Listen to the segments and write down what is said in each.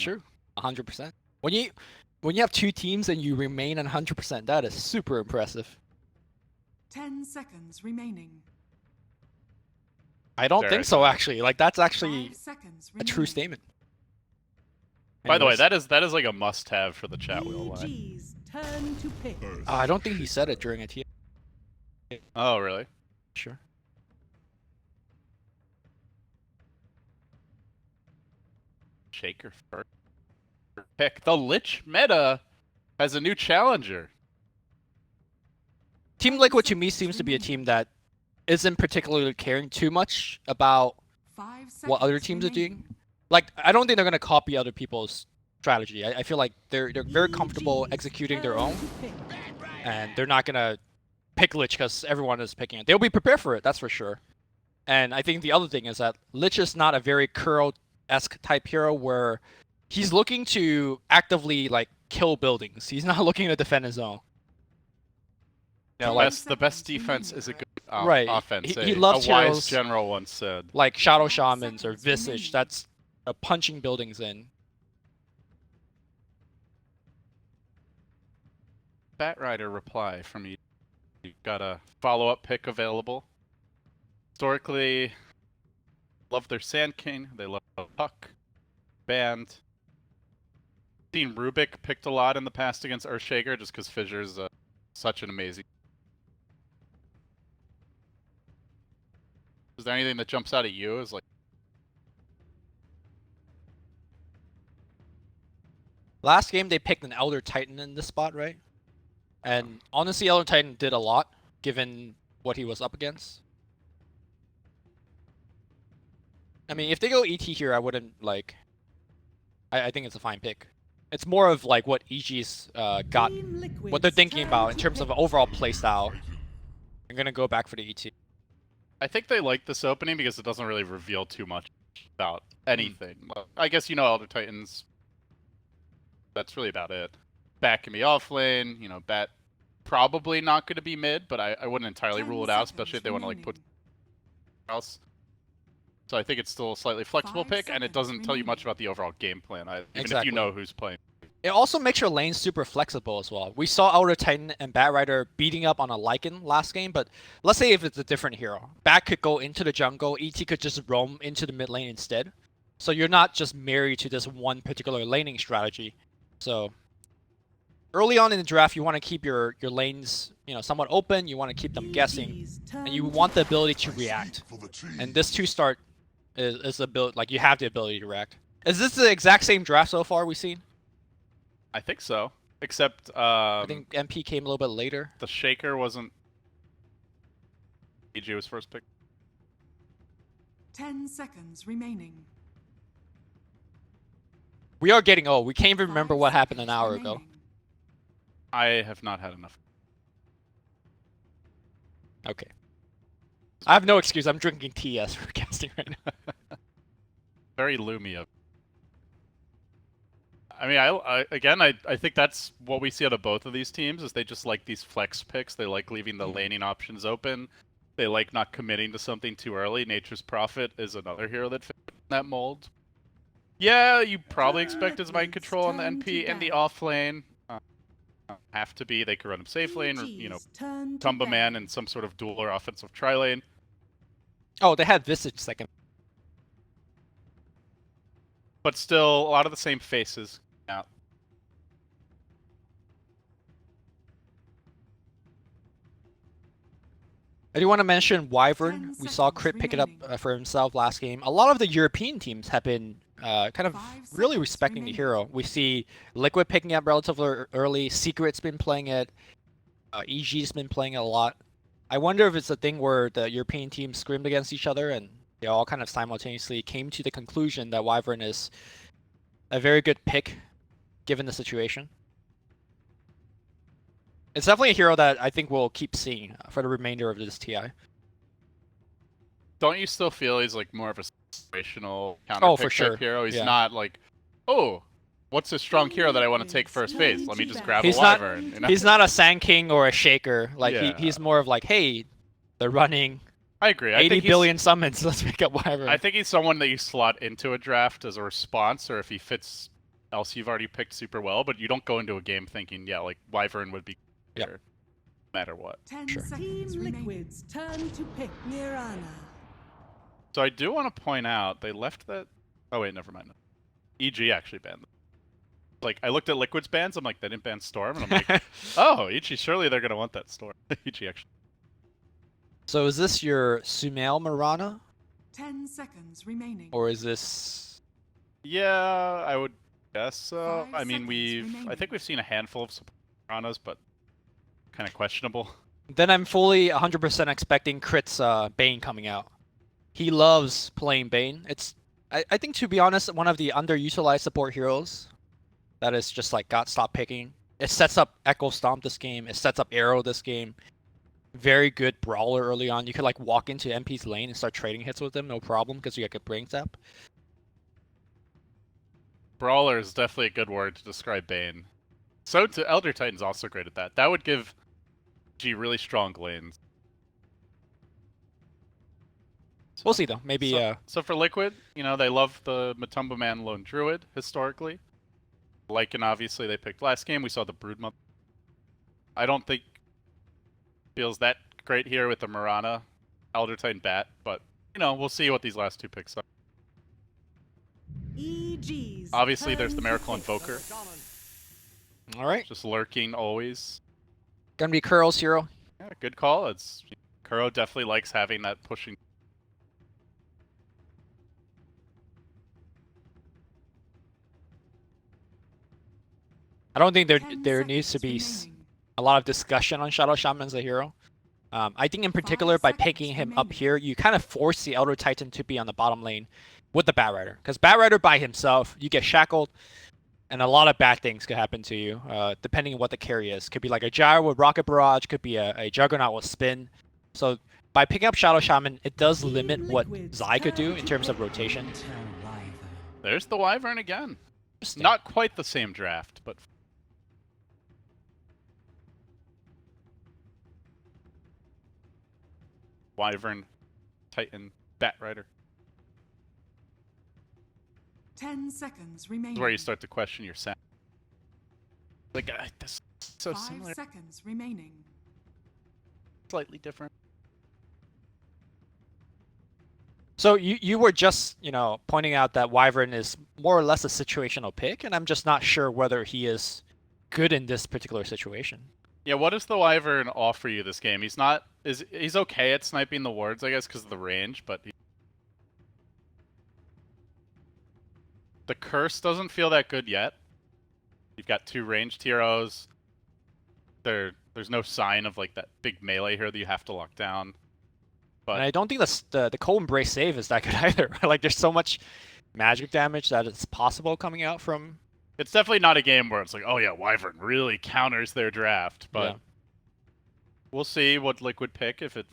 true. 100%. When you have two teams and you remain 100%, that is super impressive. 10 seconds remaining. I don't think so, actually. Like, that's actually 5 seconds a true statement. By the way, that is like a must-have for the chat wheel line. EG's turn to pick. I don't think he said it during a TA. Oh, really? Sure. Shaker first pick. The Lich meta has a new challenger. Team Liquid to me seems to be a team that isn't particularly caring too much about what other teams are doing. Like, I don't think they're gonna copy other people's strategy. I feel like they're very comfortable executing their own, and they're not gonna pick Lich because everyone is picking it. They'll be prepared for it, that's for sure. And I think the other thing is that Lich is not a very Kuro-esque type hero where he's looking to actively like kill buildings. He's not looking to defend his own. You know, The best defense is a good offense. He loves a wise heroes general once said. like Shadow Shamans or Visage. That's punching buildings in. Batrider reply from you. You've got a follow-up pick available. Historically, love their Sand King. They love Puck. Band. Seen Rubik picked a lot in the past against Earthshaker just because Fissure's such an amazing. Is there anything that jumps out at you as like? Last game they picked an Elder Titan in this spot, right? And honestly, Elder Titan did a lot given what he was up against. I mean, if they go ET here, I wouldn't like. I think it's a fine pick. It's more of like what EG's got, what they're thinking about in terms of overall playstyle. I'm gonna go back for the ET. I think they like this opening because it doesn't really reveal too much about anything. I guess you know Elder Titans. That's really about it. Bat can be off lane. You know, Bat probably not going to be mid, but I wouldn't entirely rule it out, especially if they want to like put else. So I think it's still a slightly flexible pick, and it doesn't tell you much about the overall game plan, even if you know who's playing. It also makes your lane super flexible as well. We saw Elder Titan and Batrider beating up on a Lycan last game, but let's say if it's a different hero. Bat could go into the jungle, ET could just roam into the mid lane instead. So you're not just married to this one particular laning strategy. So early on in the draft, you want to keep your lanes, you know, somewhat open. You want to keep them guessing, and you want the ability to react. And this 2-start is the ability, like you have the ability to react. Is this the exact same draft so far we've seen? I think so, except I think MP came a little bit later. The Shaker wasn't. EG was first pick. 10 seconds remaining. We are getting old. We can't even remember what happened an hour ago. I have not had enough. Okay. I have no excuse. I'm drinking tea as we're casting right now. Very Lumia. I mean, I think that's what we see out of both of these teams, is they just like these flex picks. They like leaving the laning options open. They like not committing to something too early. Nature's Prophet is another hero that fits in that mold. Yeah, you probably expect his mind control on the NP and the off lane. Have to be. They could run him safe lane, or you know, Tumba Man in some sort of dual or offensive tri lane. Oh, they had Visage second. But still, a lot of the same faces out. I do want to mention Wyvern. We saw Crit pick it up for himself last game. A lot of the European teams have been kind of really respecting the hero. We see Liquid picking up relatively early. Secret's been playing it. EG's been playing it a lot. I wonder if it's a thing where the European teams scrimmed against each other and they all kind of simultaneously came to the conclusion that Wyvern is a very good pick given the situation. It's definitely a hero that I think we'll keep seeing for the remainder of this TI. Don't you still feel he's like more of a situational counter pick type hero? He's not like, oh, what's a strong hero that I want to take first phase? Let me just grab a Wyvern. You know? He's not a Sand King or a Shaker. Like he's more of like, hey, they're running. I agree. 80 billion summons. Let's make up Wyvern. I think he's someone that you slot into a draft as a response, or if he fits else you've already picked super well, but you don't go into a game thinking, yeah, like Wyvern would be Yep. better, no matter what. 10 Sure. seconds Team remaining. Liquid's turn to pick KeyArena. So I do want to point out they left that. Oh wait, never mind. EG actually banned them. Like I looked at Liquid's bans, I'm like they didn't ban Storm, and I'm like, oh, EG, surely they're gonna want that Storm. EG actually. So is this your Sumail Mirana, 10 seconds remaining. or is this? Yeah, I would guess so. 5 I mean, seconds I remaining. think we've seen a handful of Sopranos, but kind of questionable. Then I'm fully 100% expecting Crit's Bane coming out. He loves playing Bane. I think, to be honest, one of the underutilized support heroes that is just like got stopped picking. It sets up Echo Stomp this game. It sets up Arrow this game. Very good brawler early on. You could like walk into MP's lane and start trading hits with him, no problem, because you get good brain tap. Brawler is definitely a good word to describe Bane. So to Elder Titan's also great at that. That would give G really strong lanes. We'll see though. Maybe So for Liquid, you know, they love the Matumba Man Lone Druid historically. Lycan, obviously, they picked last game. We saw the Broodmother. I don't think feels that great here with the Mirana, Elder Titan Bat, but you know, we'll see what these last two picks are. EG's Obviously, there's turn the to Miracle pick. Invoker, all right. just lurking always. Gonna be Curl's hero. Yeah, good call. It's Kuro definitely likes having that pushing. I don't think 10 there needs to be seconds remaining. a lot of discussion on Shadow Shaman as a hero. I think in particular, by picking seconds him up remaining. here, you kind of force the Elder Titan to be on the bottom lane with the Bat Rider. Because Bat Rider by himself, you get shackled, and a lot of bad things could happen to you, depending on what the carry is. Could be like a Gyro with Rocket Barrage, could be a Juggernaut with Spin. So by picking up Shadow Shaman, it does limit what Zai could do in terms of rotation. There's the Wyvern again. Interesting. Not quite the same draft, but Wyvern, Titan, Bat Rider. 10 seconds This remaining. is where you start to question your sound. Like, this is so 5 similar, seconds remaining. slightly different. So you were just, pointing out that Wyvern is more or less a situational pick, and I'm just not sure whether he is good in this particular situation. Yeah, what does the Wyvern offer you this game? He's okay at sniping the wards, I guess, because of the range, but the curse doesn't feel that good yet. You've got 2 ranged heroes. There's no sign of like that big melee hero that you have to lock down. But And I don't think the Cold Embrace save is that good either. Like, there's so much magic damage that it's possible coming out from. it's definitely not a game where it's like, oh yeah, Wyvern really counters their draft. But Yeah. we'll see what Liquid pick if it.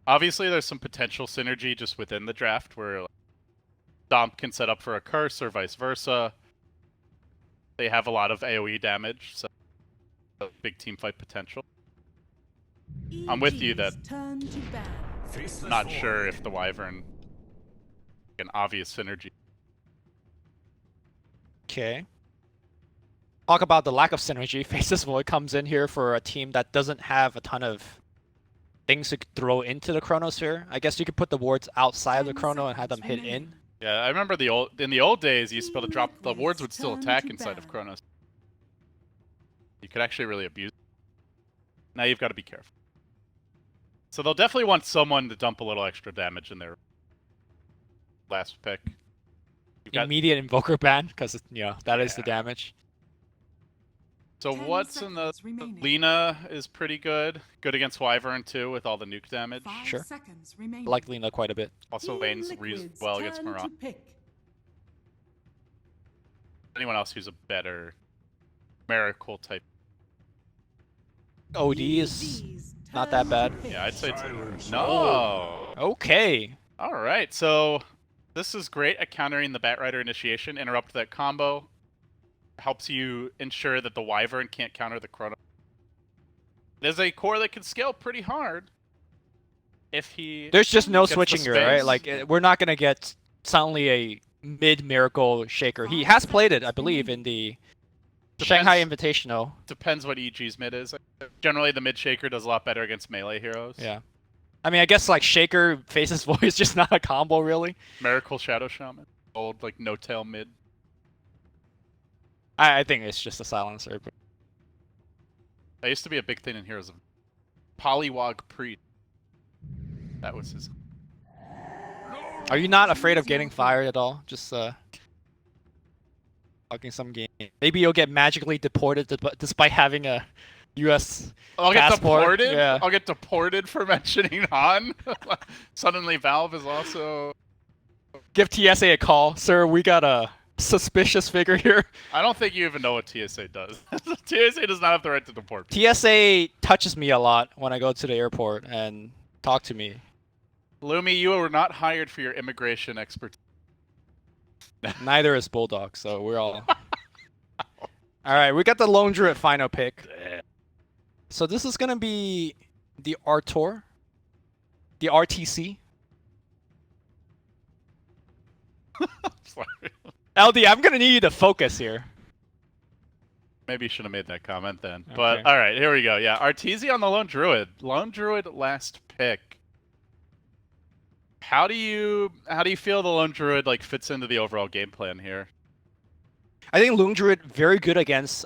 Obviously, there's some potential synergy just within the draft where like, Stomp can set up for a curse or vice versa. They have a lot of AoE damage, so big team fight potential. I'm with you that- EG's turn to ban. Not sure if the Wyvern an obvious synergy. Okay. Talk about the lack of synergy. Faceless Void comes in here for a team that doesn't have a ton of things to throw into the Chronosphere. I guess you could put the wards outside of the 10 Chrono and have them seconds hit in. remaining. Yeah, I remember in the old days, you used to be able to drop the Liquid's wards would still turn attack to inside of ban. Chronos. You could actually really abuse it. Now you've got to be careful. So they'll definitely want someone to dump a little extra damage in their last pick. You've got, Immediate Invoker ban, because that is the Yeah. damage. so 10 what's in the seconds remaining. Lina is pretty good. Good against Wyvern too with all the nuke damage. 5 Sure. seconds remaining. I like Lina quite a bit. Also Team lanes Liquid's well against turn to Mirage. pick. Anyone else who's a better Miracle type. OD is EG's not turn that to bad. pick. Yeah, I'd say it's no. Okay. All right, so this is great at countering the Bat Rider initiation. Interrupt that combo. Helps you ensure that the Wyvern can't counter the Chrono. There's a core that can scale pretty hard. If he There's just no gets the switching here, right? space. Like, we're not going to get suddenly a mid Miracle Shaker. He has played it, I believe, in the Shanghai Invitational. Depends what EG's mid is. Generally, the mid Shaker does a lot better against melee heroes. Yeah. I mean, I guess like Shaker Face's Voice just not a combo really. Miracle Shadow Shaman. Old, like, no-tail mid. I think it's just a silencer. But... That used to be a big thing in Heroes of Polywog Priest. That was his. Are you not afraid of getting fired at all? Just talking some game. Maybe you'll get magically deported despite having a U.S. I'll get passport. deported? Yeah. I'll get deported for mentioning Han? Suddenly Valve is also... Give TSA a call. Sir, we got a suspicious figure here. I don't think you even know what TSA does. TSA does not have the right to deport people. TSA touches me a lot when I go to the airport and talk to me. Lumi, you were not hired for your immigration expertise. Neither is Bulldog, so we're all... Alright, we got the Lone Druid final pick. So this is going to be the Artor. The RTC. Sorry. LD, I'm going to need you to focus here. Maybe you should have made that comment then. Okay. But, alright, here we go. Yeah, Arteezy on the Lone Druid. Lone Druid last pick. How do you feel the Lone Druid like fits into the overall game plan here? I think Lone Druid very good against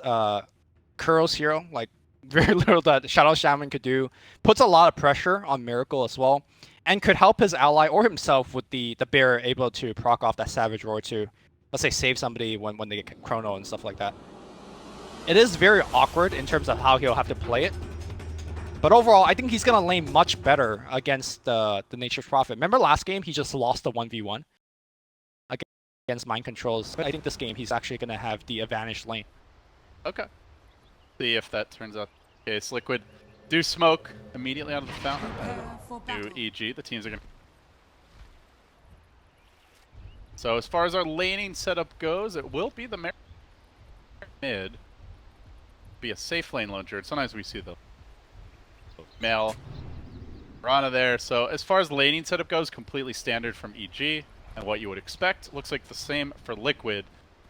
Kuro's hero. Like, very little that Shadow Shaman could do. Puts a lot of pressure on Miracle as well. And could help his ally or himself with the bear able to proc off that Savage Roar to, let's say, save somebody when they get Chrono and stuff like that. It is very awkward in terms of how he'll have to play it. But overall, I think he's going to lane much better against the Nature's Prophet. Remember last game, he just lost the 1v1 against Mind Controls. But I think this game, he's actually going to have the advantage lane. Okay. See if that turns out the case. Liquid do smoke immediately out of the fountain. Do EG. The teams are going to... So as far as our laning setup goes, it will be the mid. Be a safe lane Lone Druid. Sometimes we see the male Rana there. So as far as laning setup goes, completely standard from EG and what you would expect. Looks like the same for Liquid.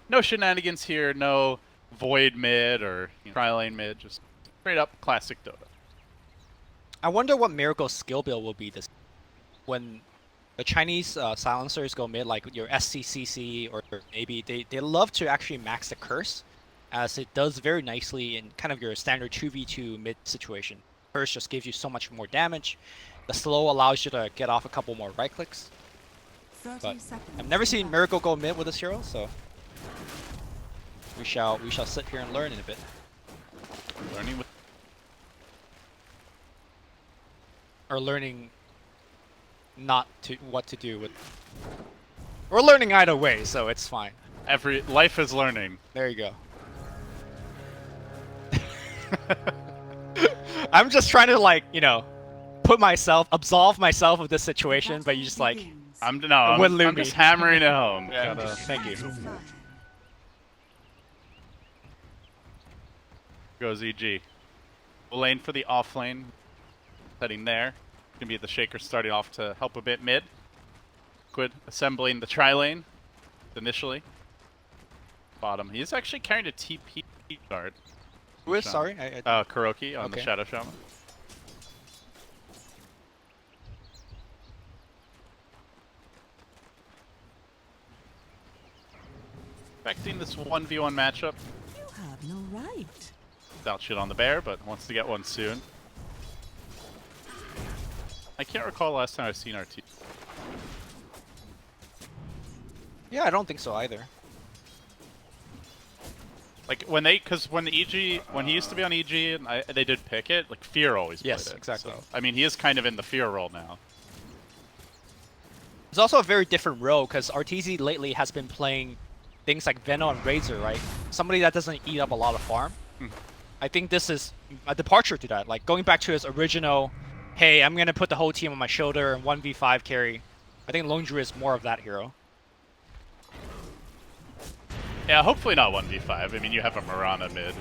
No shenanigans here, no void mid or tri-lane mid, just straight up classic Dota. I wonder what Miracle's skill build will be this when the Chinese silencers go mid, like your SCCC or maybe they love to actually max the curse, as it does very nicely in kind of your standard 2v2 mid situation. Curse just gives you so much more damage. The slow allows you to get off a couple more right clicks. But I've never seen Miracle go mid with this hero, so we shall sit here and learn in a bit. Learning with Or learning not to what to do with. We're learning either way, so it's fine. life is learning. There you go. I'm just trying to absolve myself of this situation, but you just like I'm Lumi. just hammering it home. Yeah, thank you. Goes EG. We'll lane for the off lane. Setting there. Gonna be the Shaker starting off to help a bit mid. Liquid assembling the tri-lane initially. Bottom. He's actually carrying a TP guard. Who is? Sorry? Kuroki on the Okay. Shadow Shaman. Expecting this 1v1 matchup. You have no right. Without shit on the bear, but wants to get one soon. I can't recall the last time I've seen RT. Yeah, I don't think so either. Like when he used to be on EG and they did pick it, like Fear always played it. Yes, exactly. So, I mean, he is kind of in the Fear role now. It's also a very different role because RTZ lately has been playing things like Venom and Razor, right? Somebody that doesn't eat up a lot of farm. I think this is a departure to that. Like going back to his original, hey, I'm gonna put the whole team on my shoulder and 1v5 carry. I think Lone Druid is more of that hero. Yeah, hopefully not 1v5. I mean, you have a Mirana mid.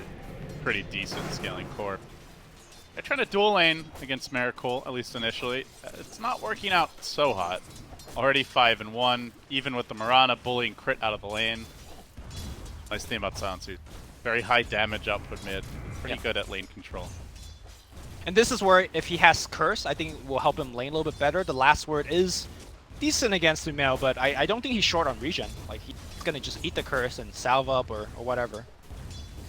Pretty decent scaling core. They're trying to dual lane against Miracle, at least initially. It's not working out so hot. Already 5-1, even with the Mirana bullying crit out of the lane. Nice thing about Sansu. Very high damage output mid. Pretty good at lane control. And this is where, if he has Curse, I think it will help him lane a little bit better. The last word is decent against Lumel, but I don't think he's short on regen. Like, he's gonna just eat the Curse and salve up or whatever.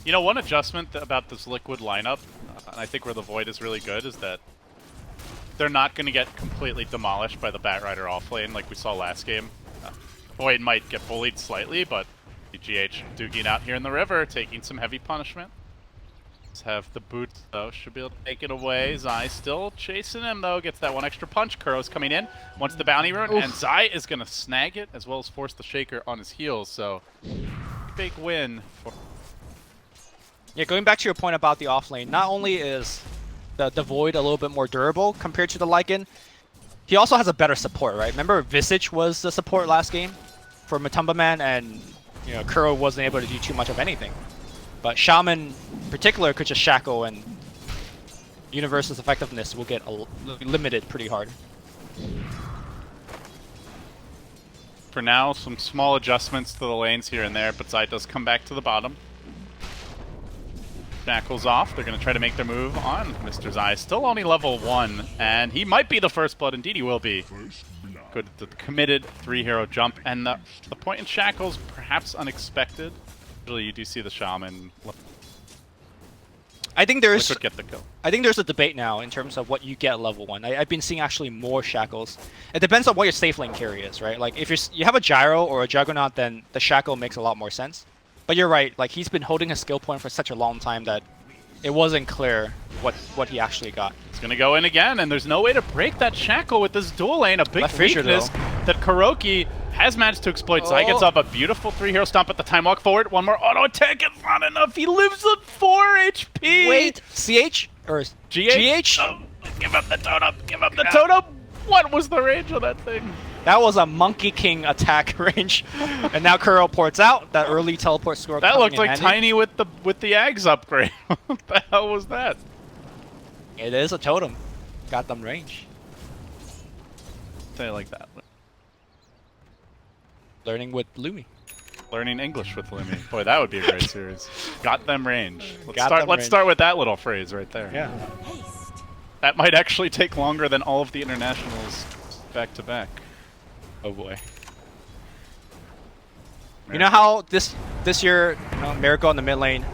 You know, one adjustment about this Liquid lineup, and I think where the Void is really good, is that they're not going to get completely demolished by the Batrider offlane like we saw last game. Void might get bullied slightly, but GH Dugin out here in the river, taking some heavy punishment. Let's have the boots, though. Should be able to take it away. Zai still chasing him, though. Gets that one extra punch. Kuro's coming in. Wants the bounty rune, and Zai is going to snag it, as well as force the Shaker on his heels. So, big win. Yeah, going back to your point about the offlane, not only is the Void a little bit more durable compared to the Lycan, he also has a better support, right? Remember Visage was the support last game for Matumba Man, and you know, Kuro wasn't able to do too much of anything. But Shaman in particular could just shackle, and Universe's effectiveness will get limited pretty hard. For now, some small adjustments to the lanes here and there, but Zai does come back to the bottom. Shackles off. They're going to try to make their move on Mr. Zai. Still only level 1, and he might be the first blood. Indeed, he will be. Good, the committed 3-hero jump, and the point in Shackles, perhaps unexpected. Usually, you do see the Shaman. I think there's Liquid get the kill. I think there's a debate now in terms of what you get level 1. I've been seeing actually more Shackles. It depends on what your safe lane carry is, right? Like if you have a Gyro or a Juggernaut, then the Shackle makes a lot more sense. But you're right, like he's been holding a skill point for such a long time that it wasn't clear what he actually got. He's gonna go in again, and there's no way to break that Shackle with this dual lane. A big Left fissure, weakness that Kuroki has managed to exploit. Zai gets up a beautiful 3-hero stomp at the time walk forward. One more auto attack, it's not enough. He lives at 4 HP. Wait, CH or GH? Oh, give up the totem. Give up the totem. What was the range of that thing? That was a Monkey King attack range. And now Kuro ports out. That early teleport score. That looked like handy. Tiny with the Ags upgrade. What the hell was that? It is a totem. Got them range. Say it like that. Learning with Lumi. Learning English with Lumi. Boy, that would be a great series. Got them range. Got Let's start with that little phrase right there. Yeah. Haste. That might actually take longer than all of the internationals back to back. Oh boy. You know how this year, you know, Miracle in the mid lane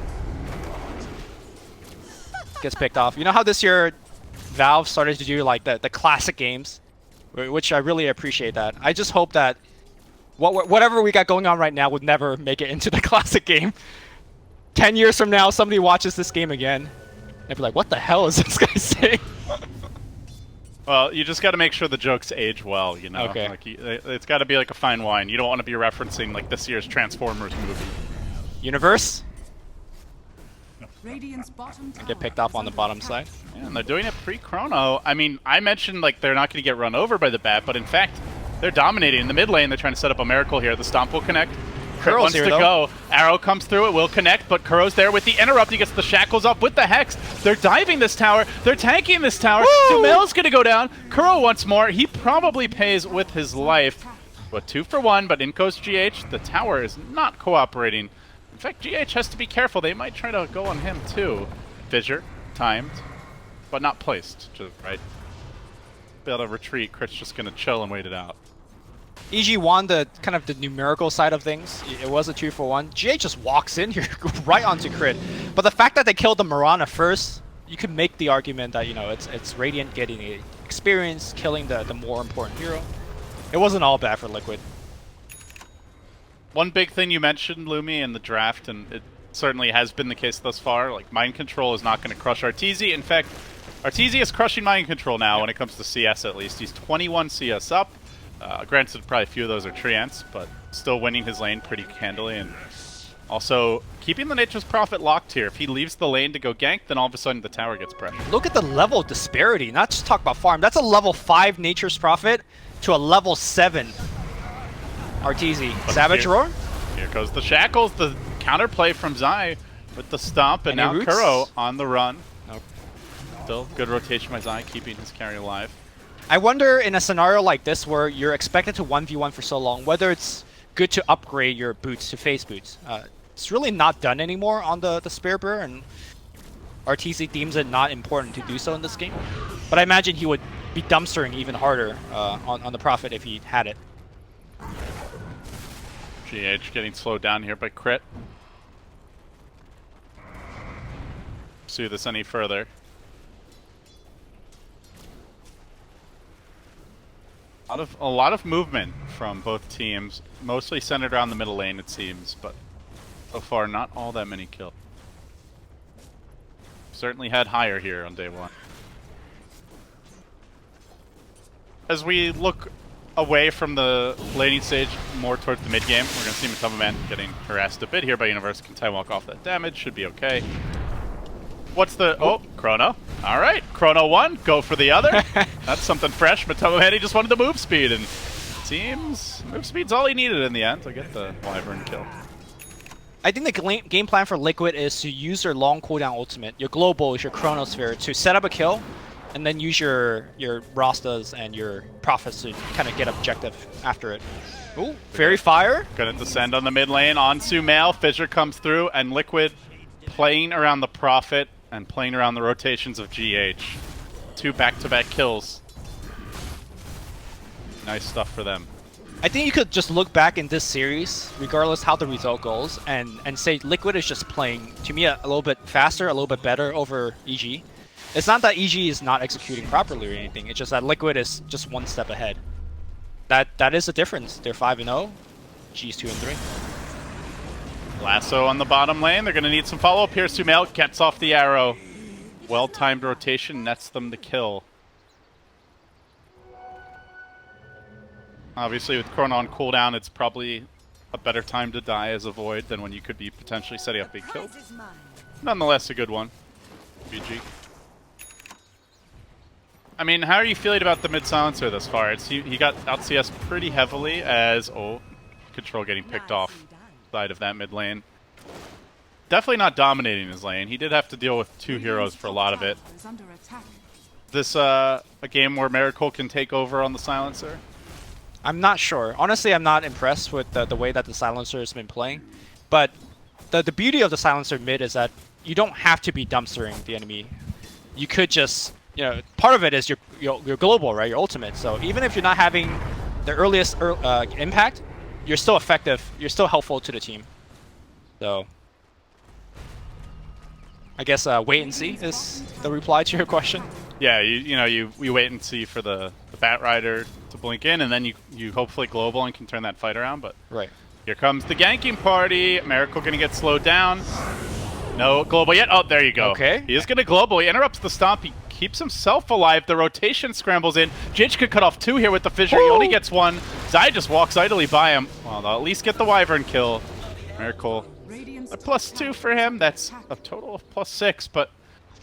gets picked off. You know how this year Valve started to do like the classic games, which I really appreciate that. I just hope that whatever we got going on right now would never make it into the classic game. 10 years from now, somebody watches this game again, they'd be like, "What the hell is this guy saying?" Well, you just got to make sure the jokes age well, you know? Okay. Like, it's got to be like a fine wine. You don't want to be referencing like this year's Transformers movie. Universe Radiant's bottom tower get picked off is on the under bottom attack. side. Yeah, and they're doing it pre-chrono. I mean, I mentioned like they're not going to get run over by the bat, but in fact, they're dominating. In the mid lane, they're trying to set up a miracle here. The Stomp will connect. Crit Kuro's wants here, to though. go. Arrow comes through, it will connect, but Kuro's there with the interrupt. He gets the shackles up with the Hex. They're diving this tower. They're tanking this tower. Sumel's going to go down. Kuro once more. He probably pays with his life. But 2 for 1, but in goes GH. The tower is not cooperating. In fact, GH has to be careful. They might try to go on him too. Fissure, timed, but not placed. Just, right? Be able to retreat. Crit's just going to chill and wait it out. EG won the kind of the numerical side of things. It was a 2 for 1. GH just walks in here right onto crit. But the fact that they killed the Mirana first, you could make the argument that, you know, it's Radiant getting the experience, killing the more important hero. It wasn't all bad for Liquid. One big thing you mentioned, Lumi, in the draft, and it certainly has been the case thus far, like Mind Control is not going to crush Arteezy. In fact, Arteezy is crushing Mind Control now when it comes to CS at least. He's 21 CS up. Granted, probably a few of those are Treants, but still winning his lane pretty handily, and also keeping the Nature's Prophet locked here. If he leaves the lane to go gank, then all of a sudden the tower gets pressure. Look at the level disparity. Not just talk about farm. That's a level 5 Nature's Prophet to a level 7 Arteezy. Savage here- Roar? Here goes the Shackles, the counterplay from Zai with the Stomp, and Any now roots? Kuro on the run. Nope. Still good rotation by Zai, keeping his carry alive. I wonder in a scenario like this where you're expected to 1v1 for so long, whether it's good to upgrade your boots to phase boots. It's really not done anymore on the Spear Bearer, and RTC deems it not important to do so in this game. But I imagine he would be dumpstering even harder on the Prophet if he had it. GH getting slowed down here by Crit. Pursue this any further. A lot of movement from both teams, mostly centered around the middle lane it seems, but so far not all that many kills. Certainly had higher here on day one. As we look away from the laning stage more towards the mid game, we're going to see Matoma getting harassed a bit here by Universe. Can time walk off that damage, should be okay. What's the... Oh, Chrono. Alright, Chrono 1, go for the other. That's something fresh. Matoma, he just wanted the move speed, and seems move speed's all he needed in the end to get the Wyvern kill. I think the game plan for Liquid is to use your long cooldown ultimate, your global is your Chronosphere, to set up a kill, and then use your Rastas and your Prophets to kind of get objective after it. Ooh, Fairy Fire. Gonna descend on the mid lane on Sumail. Fissure comes through, and Liquid playing around the Prophet and playing around the rotations of GH. 2 back-to-back kills. Nice stuff for them. I think you could just look back in this series, regardless how the result goes, and say Liquid is just playing, to me, a little bit faster, a little bit better over EG. It's not that EG is not executing properly or anything, it's just that Liquid is just one step ahead. That is the difference. They're 5-0, G's 2-3. Lasso on the bottom lane. They're going to need some follow-up here. Sumail gets off the arrow. Well-timed rotation nets them the kill. Obviously, with Chrono on cooldown, it's probably a better time to die as a Void than when you could be potentially setting up being killed. Nonetheless, a good one. BG. I mean, how are you feeling about the mid-silencer thus far? He got out CS pretty heavily as... Oh, Control getting picked off side of that mid lane. Definitely not dominating his lane. He did have to deal with 2 heroes for a lot of it. This a game where Miracle can take over on the silencer? I'm not sure. Honestly, I'm not impressed with the way that the silencer has been playing. But the beauty of the silencer mid is that you don't have to be dumpstering the enemy. You could just, you know, part of it is your global, right? Your ultimate. So even if you're not having the earliest impact, you're still effective. You're still helpful to the team. So I guess wait and see is the reply to your question. Yeah, you wait and see for the Bat Rider to blink in, and then you hopefully global and can turn that fight around. But right here comes the ganking party. Miracle gonna get slowed down. No global yet. Oh, there you go. Okay. He is gonna global. He interrupts the stomp. He keeps himself alive. The rotation scrambles in. Jitch could cut off 2 here with the fissure. He only gets 1. Zai just walks idly by him. Well, they'll at least get the Wyvern kill. Miracle. A +2 for him. That's a total of +6, but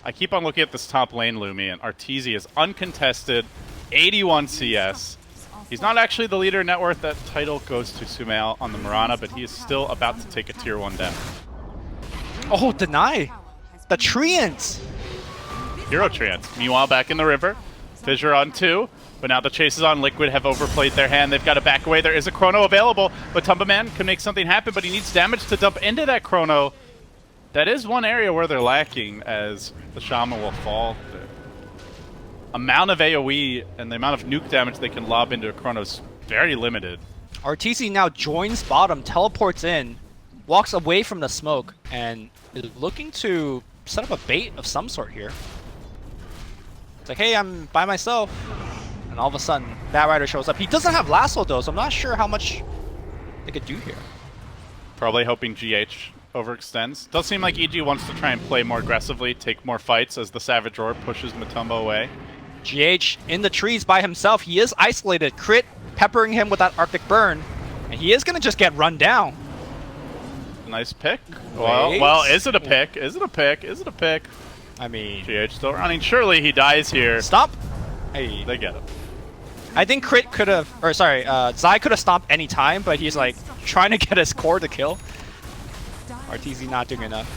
I keep on looking at this top lane, Lumi, and Arteezy is uncontested, 81 CS. He's not actually the leader in net worth. That title goes to Sumail on the Mirana, but he is still about to take a tier 1 down. Oh, deny! The Treants! Hero Treants. Meanwhile, back in the river, Fissure on 2, but now the chase is on. Liquid have overplayed their hand. They've got to back away. There is a Chrono available, but Tumbaman can make something happen, but he needs damage to dump into that Chrono. That is one area where they're lacking, as the Shaman will fall. The amount of AoE and the amount of nuke damage they can lob into a Chrono is very limited. RTC now joins bottom, teleports in, walks away from the smoke, and is looking to set up a bait of some sort here. It's like, hey, I'm by myself. And all of a sudden, Bat Rider shows up. He doesn't have Lasso, though, so I'm not sure how much they could do here. Probably hoping GH overextends. Does seem like EG wants to try and play more aggressively, take more fights as the Savage Roar pushes Matumbo away. GH in the trees by himself. He is isolated. Crit peppering him with that Arctic Burn. And he is going to just get run down. Nice pick. Well, is it a pick? Is it a pick? Is it a pick? I mean... GH still running. Surely he dies here. Stop! Hey. They get him. I think Crit could have... Or sorry, Zai could have stomped any time, but he's like trying to get his core to kill. RTZ not doing enough.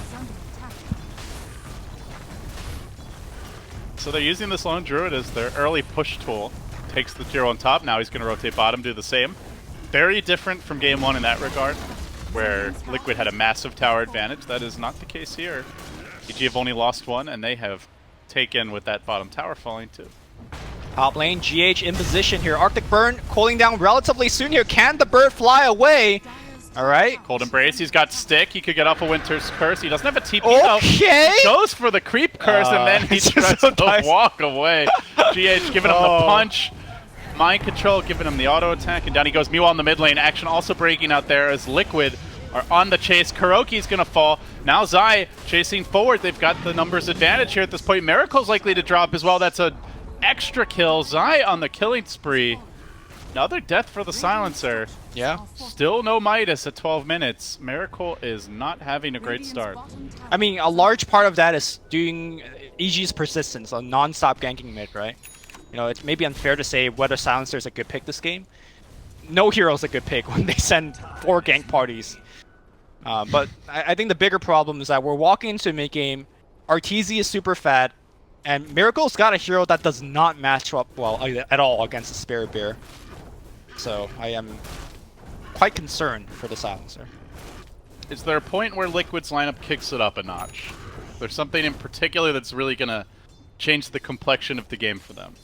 So they're using this Lone Druid as their early push tool. takes the tier 1 top. Now he's going to rotate bottom, do the same. Very different from game 1 in that regard, where Liquid had a massive tower advantage. That is not the case here. EG have only lost one, and they have taken with that bottom tower falling too. Top lane, GH in position here. Arctic Burn cooling down relatively soon here. Can the bird fly away? All right. Cold Embrace, he's got stick. He could get off a Winter's Curse. He doesn't have a TP though. Okay. He goes for the creep curse, and then he tries to walk away. GH giving him the punch. Mind Control giving him the auto attack, and down he goes. Meanwhile in the mid lane, action also breaking out there as Liquid are on the chase. Kuroki's gonna fall. Now Zai chasing forward. They've got the numbers advantage here at this point. Miracle's likely to drop as well. That's a extra kill. Zai on the killing spree. Another death for the Silencer. Yeah. Still no Midas at 12 minutes. Miracle is not having a great start. I mean, a large part of that is doing EG's persistence on non-stop ganking mid, right? You know, it's maybe unfair to say whether Silencer is a good pick this game. No hero's a good pick when they send 4 gank parties. But I think the bigger problem is that we're walking into mid-game, Arteezy is super fat, and Miracle's got a hero that does not match up well at all against the Spirit Bear. So I am quite concerned for the Silencer. Is there a point where Liquid's lineup kicks it up a notch? There's something in particular that's really going to change the complexion of the game for them?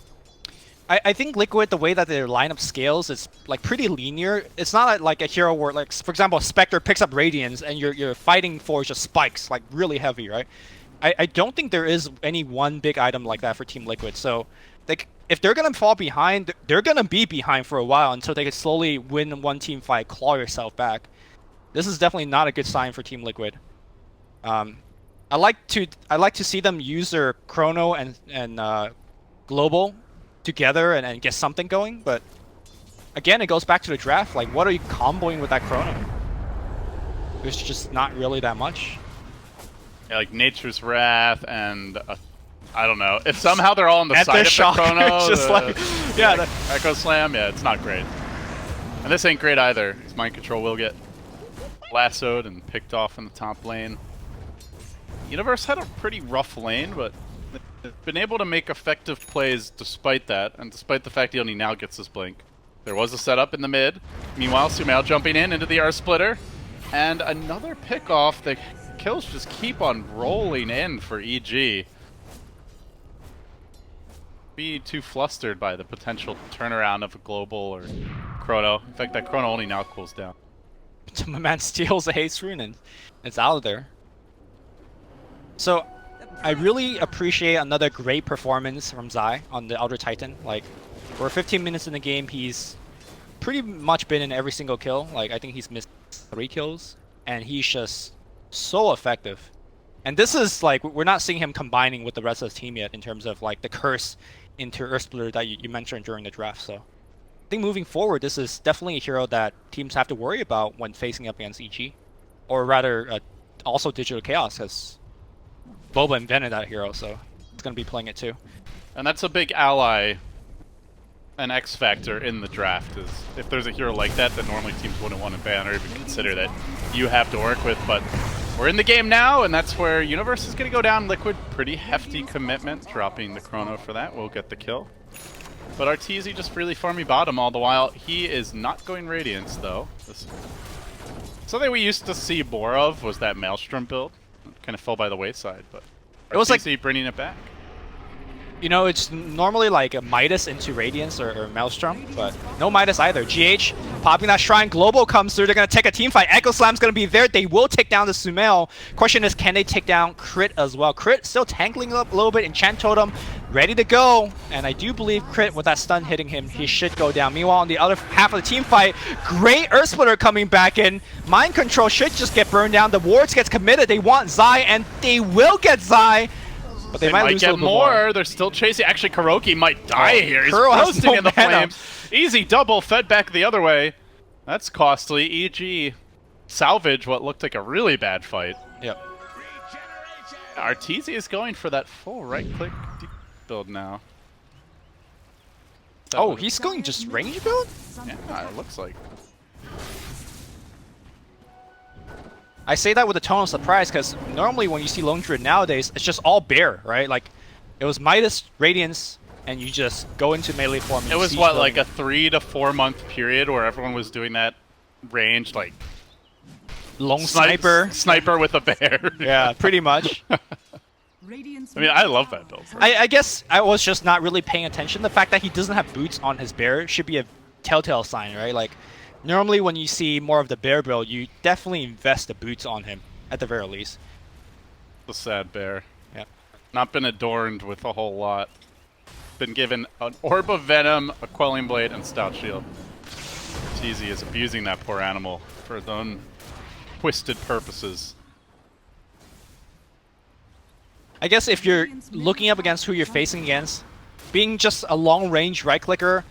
I think Liquid, the way that their lineup scales is like pretty linear. It's not like a hero where, like, for example, Spectre picks up Radiance and you're fighting for just spikes, like really heavy, right? I don't think there is any one big item like that for Team Liquid. So if they're going to fall behind, they're going to be behind for a while until they can slowly win one team fight, claw yourself back. This is definitely not a good sign for Team Liquid. I like to see them use their Chrono and Global together and get something going, but again, it goes back to the draft. Like, what are you comboing with that Chrono? There's just not really that much. Yeah, like Nature's Wrath and I don't know. If somehow they're all on the side of shock, the Chrono, just like, yeah, Echo Slam, yeah, it's not great. And this ain't great either. His Mind Control will get lassoed and picked off in the top lane. Universe had a pretty rough lane, but they've been able to make effective plays despite that, and despite the fact he only now gets his blink. There was a setup in the mid. Meanwhile, Sumail jumping in into the R-Splitter. And another pickoff. The kills just keep on rolling in for EG. Be too flustered by the potential turnaround of a Global or Chrono. In fact, that Chrono only now cools down. My man steals the Haste Rune and it's out of there. So, I really appreciate another great performance from Zai on the Elder Titan. Like, we're 15 minutes in the game, he's pretty much been in every single kill. Like, I think he's missed 3 kills, and he's just so effective. And this is like, we're not seeing him combining with the rest of the team yet in terms of like the curse into Earthsplitter that you mentioned during the draft. So, I think moving forward, this is definitely a hero that teams have to worry about when facing up against EG. Or rather, also Digital Chaos, because Boba invented that hero, so it's going to be playing it too. And that's a big ally, an X factor in the draft, is if there's a hero like that normally teams wouldn't want to ban or even consider that you have to work with. But we're in the game now, and that's where Universe is going to go down. Liquid, pretty hefty commitment, dropping the Chrono for that. We'll get the kill. But Arteezy just really farmy bottom all the while. He is not going Radiance, though. Something we used to see more of was that Maelstrom build. Kind of fell by the wayside, but it was like bringing it back. You know, it's normally like a Midas into Radiance or Maelstrom, but no Midas either. GH popping that Shrine, Global comes through, they're going to take a team fight. Echo Slam's going to be there, they will take down the Sumail. Question is, can they take down Crit as well? Crit still tangling up a little bit, Enchant Totem ready to go, and I do believe Crit, with that stun hitting him, he should go down. Meanwhile, on the other half of the team fight, great Earthsplitter coming back in. Mind Control should just get burned down. The wards gets committed, they want Zai, and they will get Zai. But they might lose get a little more. They're still chasing. Actually, Kuroki might die here. He's Kuro has roasting no in the mana. flames. Easy double, fed back the other way. That's costly. EG salvage what looked like a really bad fight. Yep. Arteezy is going for that full right-click build now. Oh, he's going just range build? Yeah, it looks like. I say that with a tone of surprise because normally when you see Lone Druid nowadays, it's just all bear, right? Like, it was Midas, Radiance, and you just go into melee form. And It was siege what, building. like a 3 to 4 month period where everyone was doing that range, like long sniper. sniper with a bear. Yeah, pretty much. Radiant's I mean, I middle love tower that build. I guess I was just not really paying attention. The fact that he doesn't have boots on his bear should be a telltale sign, right? Like, normally when you see more of the bear build, you definitely invest the boots on him, at the very least. The sad bear. Yep. Not been adorned with a whole lot. Been given an Orb of Venom, a Quelling Blade, and Stout Shield. Teasy is abusing that poor animal for his own twisted purposes. I guess if you're looking up against who you're facing against, being just a long-range right-clicker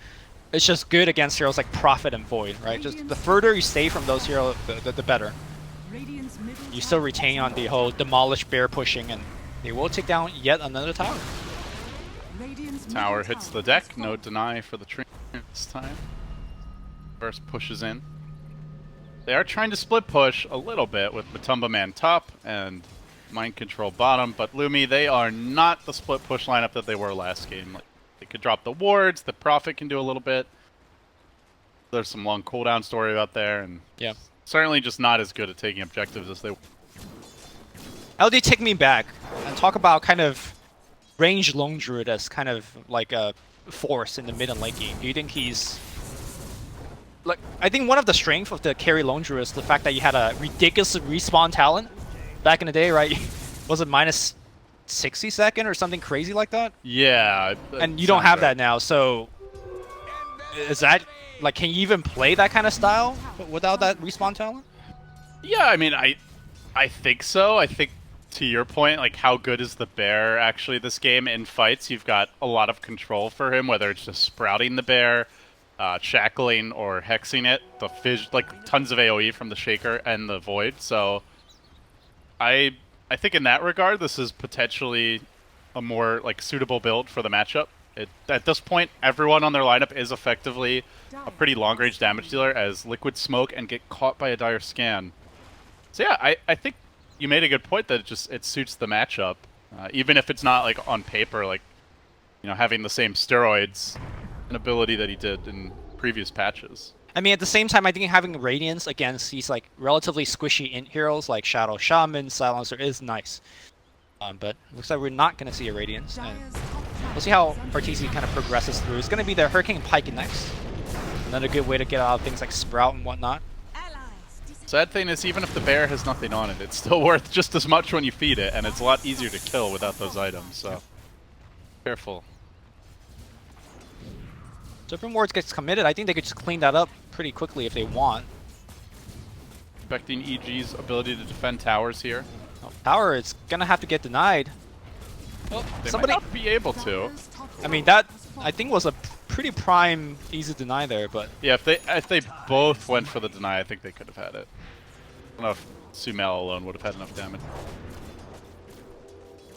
is just good against heroes like Prophet and Void, right? Just the further you stay from those heroes, the better. Radiant's middle You still tower retain is on the whole demolish bear pushing, and they will take down yet another tower. Radiant's Tower middle hits tower the deck, has no fallen. deny for the tree this time. First pushes in. They are trying to split push a little bit with Matumba Man top and Mind Control bottom, but Lumi, they are not the split push lineup that they were last game. Like, they could drop the wards, the Prophet can do a little bit. There's some long cooldown story out there, and Yeah. certainly just not as good at taking objectives as they were. LD, take me back and talk about kind of range lone druid as kind of like a force in the mid and late game. Do you think he's like? I think one of the strengths of the carry lone druid is the fact that you had a ridiculous respawn talent back in the day, right? Was it minus 60 second or something crazy like that? Yeah. And you don't have that now, so is that like? Can you even play that kind of style without that respawn talent? Yeah, I mean, I think so. I think, to your point, like, how good is the bear actually this game in fights? You've got a lot of control for him, whether it's just sprouting the bear, shackling, or hexing it. The fish, like, tons of AoE from the Shaker and the Void. So, I think in that regard, this is potentially a more, like, suitable build for the matchup. At this point, everyone on their lineup is effectively a pretty long-range damage dealer as Liquid Smoke and get caught by a Dire Scan. So yeah, I think you made a good point that it suits the matchup, even if it's not like on paper, like, you know, having the same steroids and ability that he did in previous patches. I mean, at the same time, I think having Radiance against these like relatively squishy int heroes like Shadow Shaman, Silencer is nice. But looks like we're not going to see a Radiance. And Dire's top tower we'll see how is under RTZ attack. kind of progresses through. It's going to be the Hurricane Pike next. Another good way to get out of things like Sprout and whatnot. Sad thing is, even if the bear has nothing on it, it's still worth just as much when you feed it, and it's a lot easier to kill without those items, so careful. So if Wards gets committed, I think they could just clean that up pretty quickly if they want. Expecting EG's ability to defend towers here. Oh, power is going to have to get denied. Oh, They somebody... might not be able to. Dire's top I mean, tower that has I fallen. think was a pretty prime easy deny there, but Yeah, if they both went for the deny, I think they could have had it. I don't know if Sumail alone would have had enough damage.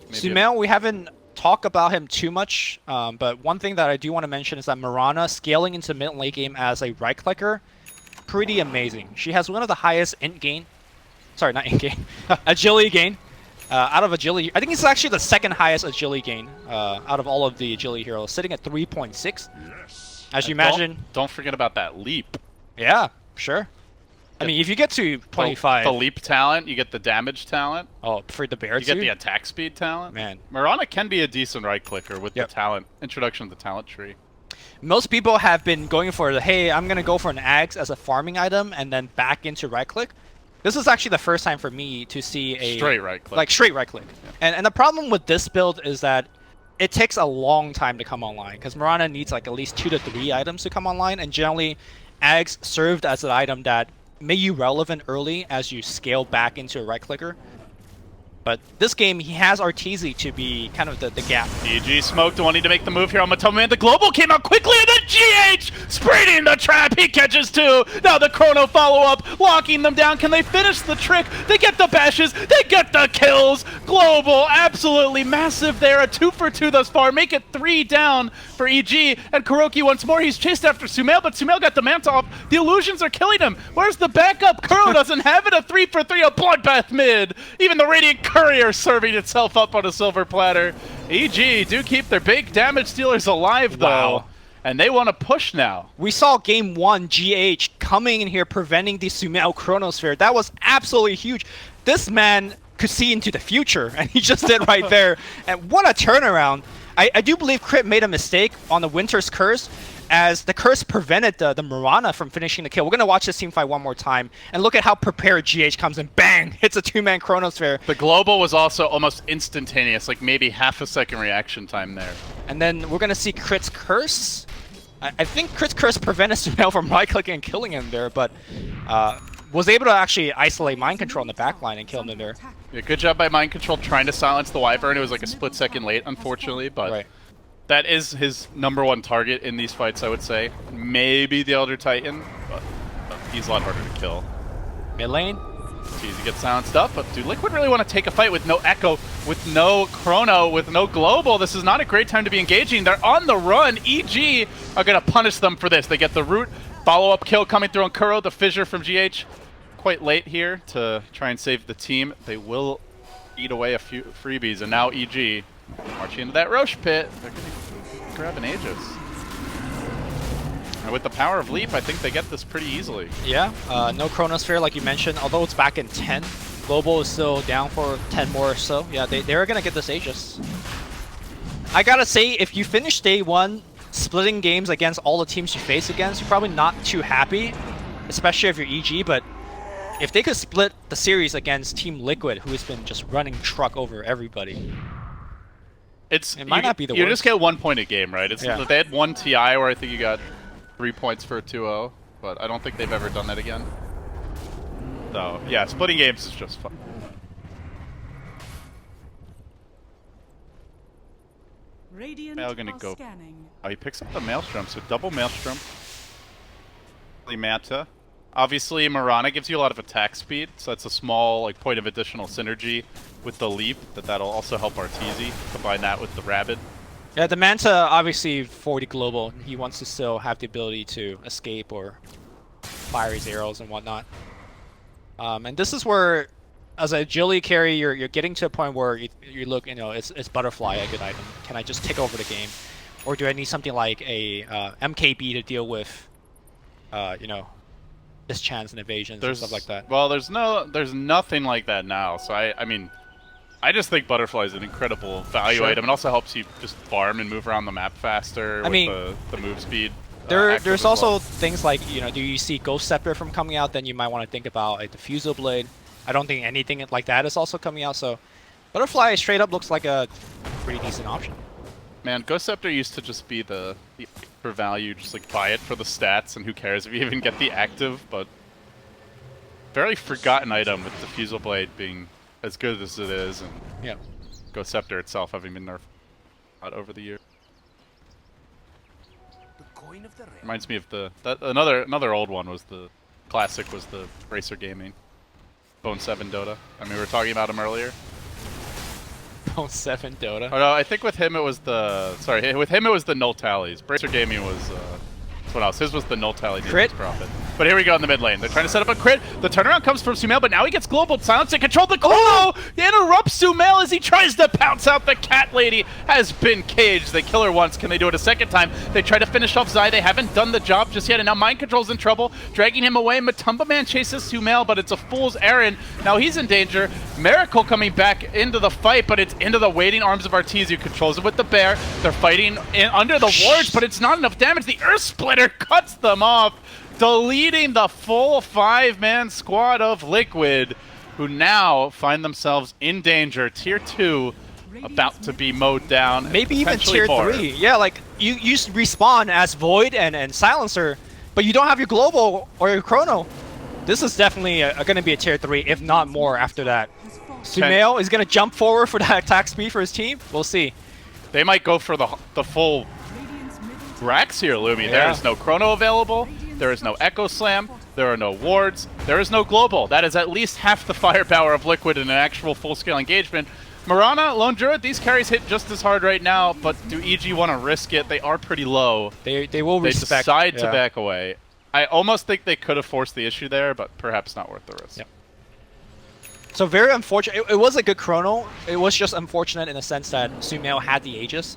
Maybe Sumail, we haven't talked about him too much, but one thing that I do want to mention is that Mirana scaling into mid and late game as a right clicker, pretty amazing. She has one of the highest int gain, sorry, not int gain, agility gain. Out of agility, I think it's actually the second highest agility gain out of all of the agility heroes, sitting at 3.6. As you imagine, Don't forget about that leap. yeah, sure. I mean, if you get to 25, The leap talent, you get the damage talent, oh, for the bear you get too? the attack speed talent. Man. Mirana can be a decent right clicker with Yep. the talent introduction of the talent tree. Most people have been going for the, hey, I'm going to go for an Axe as a farming item and then back into right click. This is actually the first time for me to see a Straight right click. like straight right click. And the problem with this build is that it takes a long time to come online because Mirana needs like at least 2 to 3 items to come online, and generally Ags served as an item that made you relevant early as you scale back into a right clicker. But this game, he has Arteezy to be kind of the gap. EG smoked, wanting to make the move here on Matumba Man. The global came out quickly, and then GH Spreading the trap, he catches 2. Now the Chrono follow-up, locking them down. Can they finish the trick? They get the bashes, they get the kills. Global, absolutely massive there. A 2 for 2 thus far. Make it 3 down for EG. And Kuroki once more, he's chased after Sumail, but Sumail got the Manta off. The illusions are killing him. Where's the backup? Kuro doesn't have it. A 3 for 3, a bloodbath mid. Even the Radiant Courier serving itself up on a silver platter. EG do keep their big damage dealers alive, though. Wow. And they want to push now. We saw game 1 GH coming in here preventing the Sumail Chronosphere. That was absolutely huge. This man could see into the future, and he just did right there. And what a turnaround. I do believe Crit made a mistake on the Winter's Curse, as the curse prevented the Mirana from finishing the kill. We're going to watch this team fight one more time, and look at how prepared GH comes in. Bang! Hits a 2-man Chronosphere. The global was also almost instantaneous, like maybe half a second reaction time there. And then we're going to see Crit's Curse. I think Crit's Curse prevented Sumail from right-clicking and killing him there, but was able to actually isolate Mind Control in the backline and kill him in there. Yeah, good job by Mind Control trying to silence the Wyvern. It was like a split second late, unfortunately, but Right. that is his #1 target in these fights, I would say. Maybe the Elder Titan, but he's a lot harder to kill. Mid lane. Easy to get silenced up, but do Liquid really want to take a fight with no Echo, with no Chrono, with no Global? This is not a great time to be engaging. They're on the run. EG are going to punish them for this. They get the root follow-up kill coming through on Kuro, the fissure from GH. Quite late here to try and save the team. They will eat away a few freebies, and now EG marching into that Roche pit. They're going to grab an Aegis. And with the power of Leap, I think they get this pretty easily. Yeah, no Chronosphere like you mentioned, although it's back in 10. Global is still down for 10 more or so. Yeah, they're going to get this Aegis. I gotta say, if you finish day 1 splitting games against all the teams you face against, you're probably not too happy, especially if you're EG, but if they could split the series against Team Liquid, who has been just running truck over everybody, it might not be the worst. You just get 1 point a game, right? Yeah. They had 1 TI where I think you got 3 points for a 2-0, but I don't think they've ever done that again. So, yeah, splitting games is just fun. Radiant Mail gonna are go. scanning. Oh, he picks up the Maelstrom, so double Maelstrom. Manta. Obviously, Mirana gives you a lot of attack speed, so that's a small like point of additional synergy with the Leap. That'll also help Arteezy. Combine that with the Rabid. yeah, the Manta obviously 40 global. He wants to still have the ability to escape or fire his arrows and whatnot. And this is where, as a agility carry, you're getting to a point where you look, is Butterfly a good item? Can I just take over the game, or do I need something like a MKB to deal with, mischance and evasions and stuff like that? Well, there's nothing like that now. So I mean, I just think Butterfly is an incredible value item. It also helps you just farm and move around the map faster with the move speed. There's also things like, do you see Ghost Scepter from coming out? Then you might want to think about a Diffusal Blade. I don't think anything like that is also coming out. So Butterfly straight up looks like a pretty decent option. Man, Ghost Scepter used to just be the for value, just like buy it for the stats, and who cares if you even get the active, but very forgotten item with Diffusal Blade being as good as it is, and Yeah. Ghost Scepter itself having been nerfed over the years. Reminds me of another old one was the classic was the Racer Gaming. Bone 7 Dota. I mean, we were talking about him earlier. Bone 7 Dota. Oh no, I think with him it was the null tallies. Bracer Gaming was what else? His was the null tally Crit? profit. But here we go in the mid lane. They're trying to set up a crit. The turnaround comes from Sumail, but now he gets global silence and control the Chrono! He interrupts Sumail as he tries to pounce out. The cat lady has been caged. They kill her once. Can they do it a second time? They try to finish off Zai. They haven't done the job just yet, and now Mind Control's in trouble, dragging him away. Matumba Man chases Sumail, but it's a fool's errand. Now he's in danger. Miracle coming back into the fight, but it's into the waiting arms of Arteezy, who controls it with the bear. They're fighting under the wards, but it's not enough damage. The Earth Splitter cuts them off, deleting the full 5-man squad of Liquid, who now find themselves in danger. Tier 2 about to be mowed down. Maybe even potentially Tier 4. 3. Yeah, like, you respawn as Void and Silencer, but you don't have your Global or your Chrono. This is definitely going to be a Tier 3, if not more after that. Sumail is going to jump forward for that attack speed for his team. We'll see. They might go for the full Brax here, Lumi. Yeah. There is no Chrono available. There is no Echo Slam. There are no wards. There is no Global. That is at least half the firepower of Liquid in an actual full-scale engagement. Mirana, Lone Druid, these carries hit just as hard right now, but do EG want to risk it? They are pretty low. They will respect. They decide to back away. I almost think they could have forced the issue there, but perhaps not worth the risk. Yep. So very unfortunate. It was a good chrono. It was just unfortunate in the sense that Sumail had the Aegis.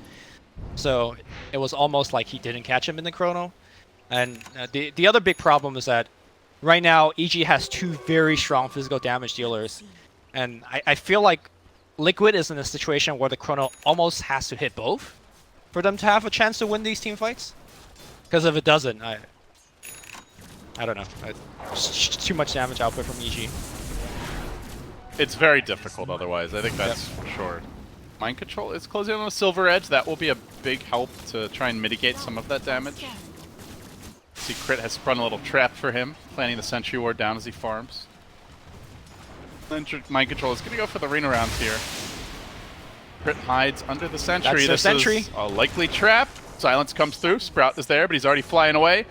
So it was almost like he didn't catch him in the chrono. And the other big problem is that right now EG has two very strong physical damage dealers. And I feel like Liquid is in a situation where the chrono almost has to hit both for them to have a chance to win these team fights. Because if it doesn't, I don't know. It's too much damage output from EG. It's very difficult otherwise. I think that's for sure. Mind Control is closing on a Silver Edge. That will be a big help to try and mitigate some of that damage. See, Crit has sprung a little trap for him, planning the Sentry Ward down as he farms. Mind Control is going to go for the Arena rounds here. Crit hides under the Sentry. That's the Sentry. Is a likely trap. Silence comes through. Sprout is there, but he's already flying away.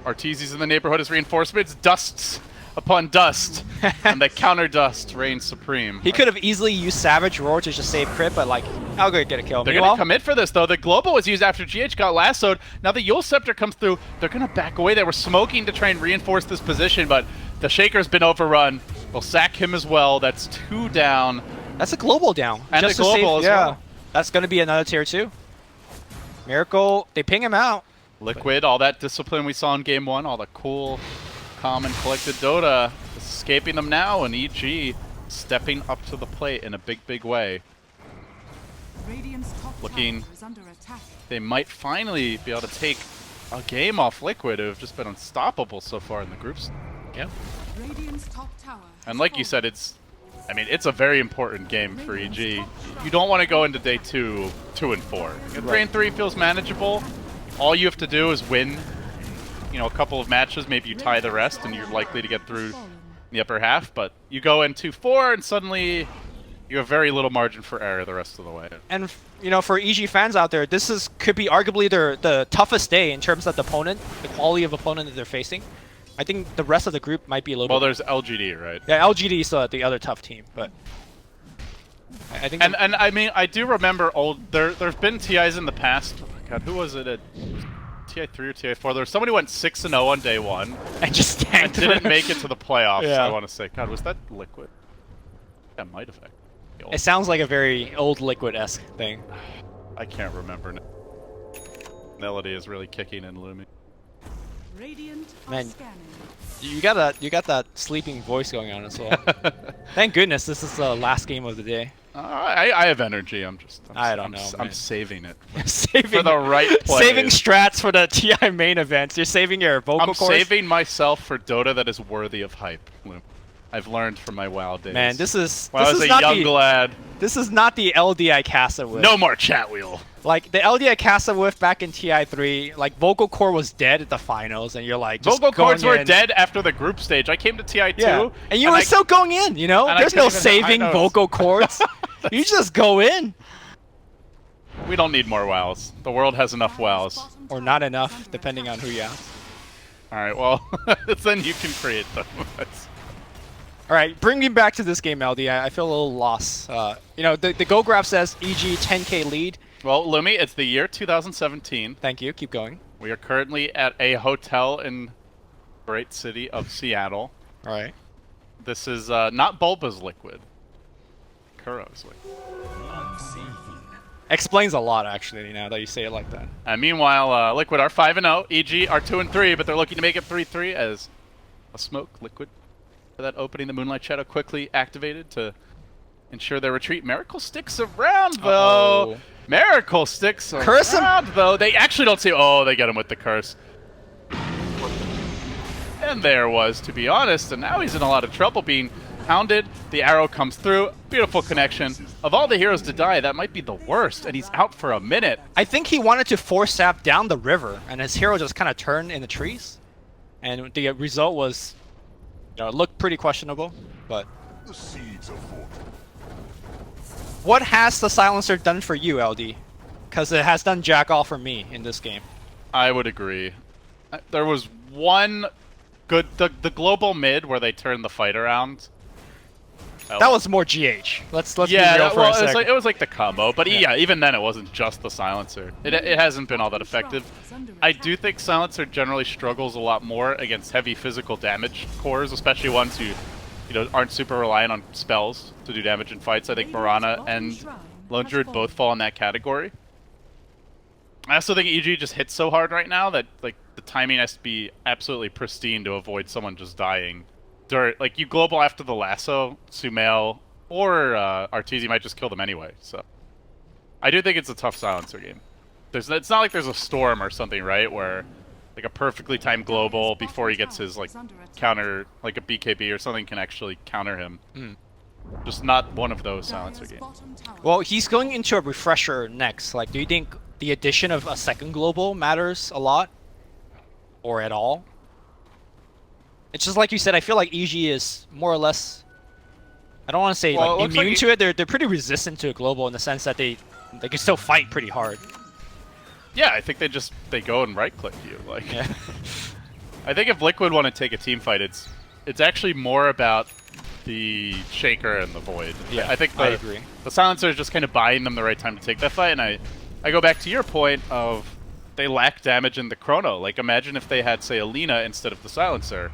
Arteezy's in the neighborhood as reinforcements. Dusts upon dust, and the counter dust reigns supreme. He could have easily used Savage Roar to just save Crit, but like, I'll go get a kill. They're going to commit for this, though. The Global was used after GH got lassoed. Now the Yule Scepter comes through. They're going to back away. They were smoking to try and reinforce this position, but the Shaker's been overrun. We'll sack him as well. That's 2 down. That's a Global down. And just a Global as well. That's going to be another tier 2. Miracle, they ping him out. Liquid, all that discipline we saw in Game 1, all the cool, calm, and collected Dota, escaping them now, and EG stepping up to the plate in a big, big way. Looking, they might finally be able to take a game off Liquid, who have just been unstoppable so far in the groups. Yeah. And like you said, it's a very important game for EG. You don't want to go into day 2, 2 and 4. 3 and 3 feels manageable. All you have to do is win, a couple of matches. Maybe you tie the rest, and you're likely to get through the upper half. But you go in 2-4, and suddenly you have very little margin for error the rest of the way. And for EG fans out there, could be arguably the toughest day in terms of the opponent, the quality of opponent that they're facing. I think the rest of the group might be a little. Well, there's LGD, right? Yeah, LGD is the other tough team, but I think. And I mean, I do remember there's been TIs in the past. Oh my God, who was it? TI 3 or TI 4? There was somebody who went 6-0 on day 1 and just and didn't make it to the playoffs. Yeah. I want to say, God, was that Liquid? That might have. It sounds like a very old Liquid-esque thing. I can't remember now. Melody is really kicking in Lumi. Man, you got that sleeping voice going on as well. Thank goodness this is the last game of the day. I have energy. I'm I'm saving it saving for the right play. Saving strats for the TI main events. You're saving your vocal cords. I'm saving myself for Dota that is worthy of hype. I've learned from my WoW days. Man, this is when I was a young lad. This is not the LDI Casa Whiff. No more chat wheel. Like the LDI Casa Whiff back in TI3, like vocal core was dead at the finals, and you're like, just vocal cords were in. dead after the group stage. I came to TI2, yeah. And you were still going in. There's no saving vocal cords. You just go in. We don't need more WoWs. The world has enough WoWs. Or not enough, depending on who you ask. All right, well, then you can create them. All right, bring me back to this game, LD. I feel a little lost. The Go Graph says EG 10K lead. Well, Lumi, it's the year 2017. Thank you. Keep going. We are currently at a hotel in the great city of Seattle. All right. This is not Bulba's Liquid. Kuro's Liquid. Explains a lot, actually, now that you say it like that. And meanwhile, Liquid are 5-0. EG are 2-3, but they're looking to make it 3-3 as a smoke Liquid. For that opening, the Moonlight Shadow quickly activated to ensure their retreat. Miracle sticks around, though. Miracle sticks curse around, though. They actually don't see. Oh, they get him with the curse. And there was, to be honest, and now he's in a lot of trouble being hounded. The arrow comes through. Beautiful connection. Of all the heroes to die, that might be the worst, and he's out for a minute. I think he wanted to force sap down the river, and his hero just kind of turned in the trees. And the result was, it looked pretty questionable, but... The seeds of what has the silencer done for you, LD? Because it has done jack all for me in this game. I would agree. There was one good the global mid where they turned the fight around. That was more GH. Let's be real yeah, for well, a second. it was like the combo, but yeah, even then it wasn't just the silencer. It hasn't been all that effective. I do think silencer generally struggles a lot more against heavy physical damage cores, especially ones who, aren't super reliant on spells to do damage in fights. I think Mirana and Lone Druid both fall in that category. I also think EG just hits so hard right now that like the timing has to be absolutely pristine to avoid someone just dying. Like, you global after the lasso, Sumail, or Arteezy might just kill them anyway, so... I do think it's a tough silencer game. It's not like there's a storm or something, right, where, like, a perfectly timed global before he gets his, like, counter, like a BKB or something can actually counter him. Just not one of those silencer games. Well, he's going into a refresher next. Like, do you think the addition of a second global matters a lot? Or at all? It's just like you said, I feel like EG is more or less, I don't want to say like immune to it. They're pretty resistant to a global in the sense that they can still fight pretty hard. Yeah, I think they go and right click you. Like, yeah. I think if Liquid want to take a team fight, it's actually more about the Shaker and the Void. Yeah, I think I agree. The silencer is just kind of buying them the right time to take that fight, and I go back to your point of they lack damage in the Chrono. Like, imagine if they had, say, Alina instead of the silencer,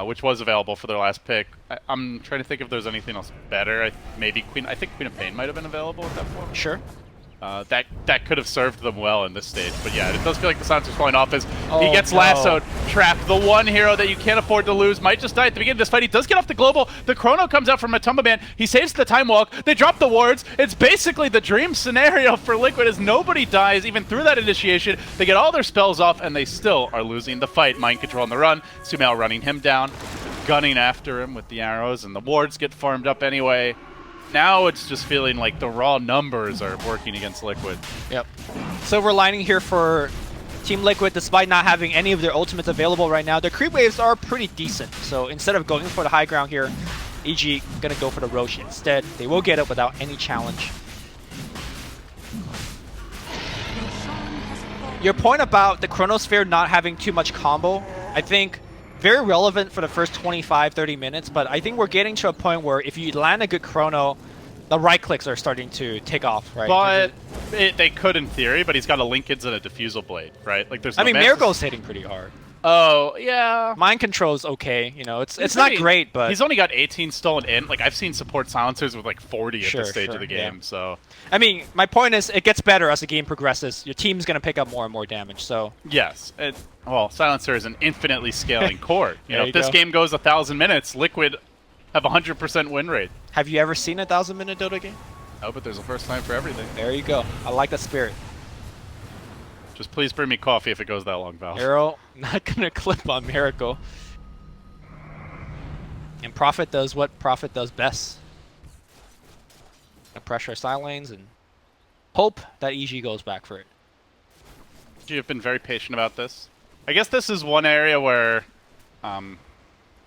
which was available for their last pick. I'm trying to think if there's anything else better. I think Queen of Pain might have been available at that point. Sure. That could have served them well in this stage. But yeah, it does feel like the silencer's falling off as he gets lassoed, trapped. The one hero that you can't afford to lose might just die at the beginning of this fight. He does get off the global. The Chrono comes out from Matumba Man. He saves the Time Walk. They drop the wards. It's basically the dream scenario for Liquid as nobody dies even through that initiation. They get all their spells off and they still are losing the fight. Mind control on the run. Sumail running him down, gunning after him with the arrows, and the wards get farmed up anyway. Now it's just feeling like the raw numbers are working against Liquid. Yep. Silver lining here for Team Liquid, despite not having any of their ultimates available right now, their creep waves are pretty decent. So instead of going for the high ground here, EG gonna go for the Rosh instead. They will get it without any challenge. Your point about the Chronosphere not having too much combo, I think very relevant for the first 25-30 minutes, but I think we're getting to a point where if you land a good Chrono, the right clicks are starting to take off, right? But they could in theory, but he's got a Linken's and a Diffusal Blade, right? Like there's no Marigold's hitting pretty hard. Oh, yeah. Mind control's okay, it's not great, but... He's only got 18 stolen in. Like, I've seen support silencers with like 40 at this stage of the game, so... I mean, my point is, it gets better as the game progresses. Your team's going to pick up more and more damage, so... Yes. Well, silencer is an infinitely scaling core. If this go. Game goes 1,000 minutes, Liquid have 100% win rate. Have you ever seen a 1,000-minute Dota game? No, but there's a first time for everything. There you go. I like that spirit. Just please bring me coffee if it goes that long, Val. Arrow, not gonna clip on Miracle. And Prophet does what Prophet does best. Pressure side lanes and hope that EG goes back for it. You've been very patient about this. I guess this is one area where,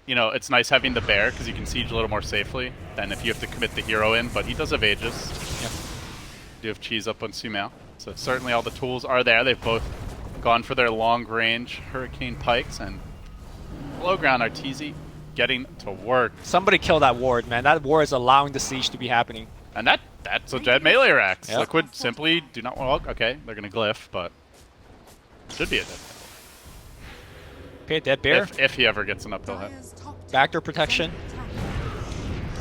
it's nice having the bear because you can siege a little more safely than if you have to commit the hero in, but he does have Aegis. Yep. Do have cheese up on Sumail. So certainly all the tools are there. They've both gone for their long-range Hurricane Pikes, and below ground Arteezy getting to work. Somebody kill that ward, man. That ward is allowing the siege to be happening. And that's a dead melee racks. Yep. Liquid simply do not want to... Okay, they're going to glyph, but should be a dead. Okay, dead bear. If he ever gets an uphill hit. Backdoor protection.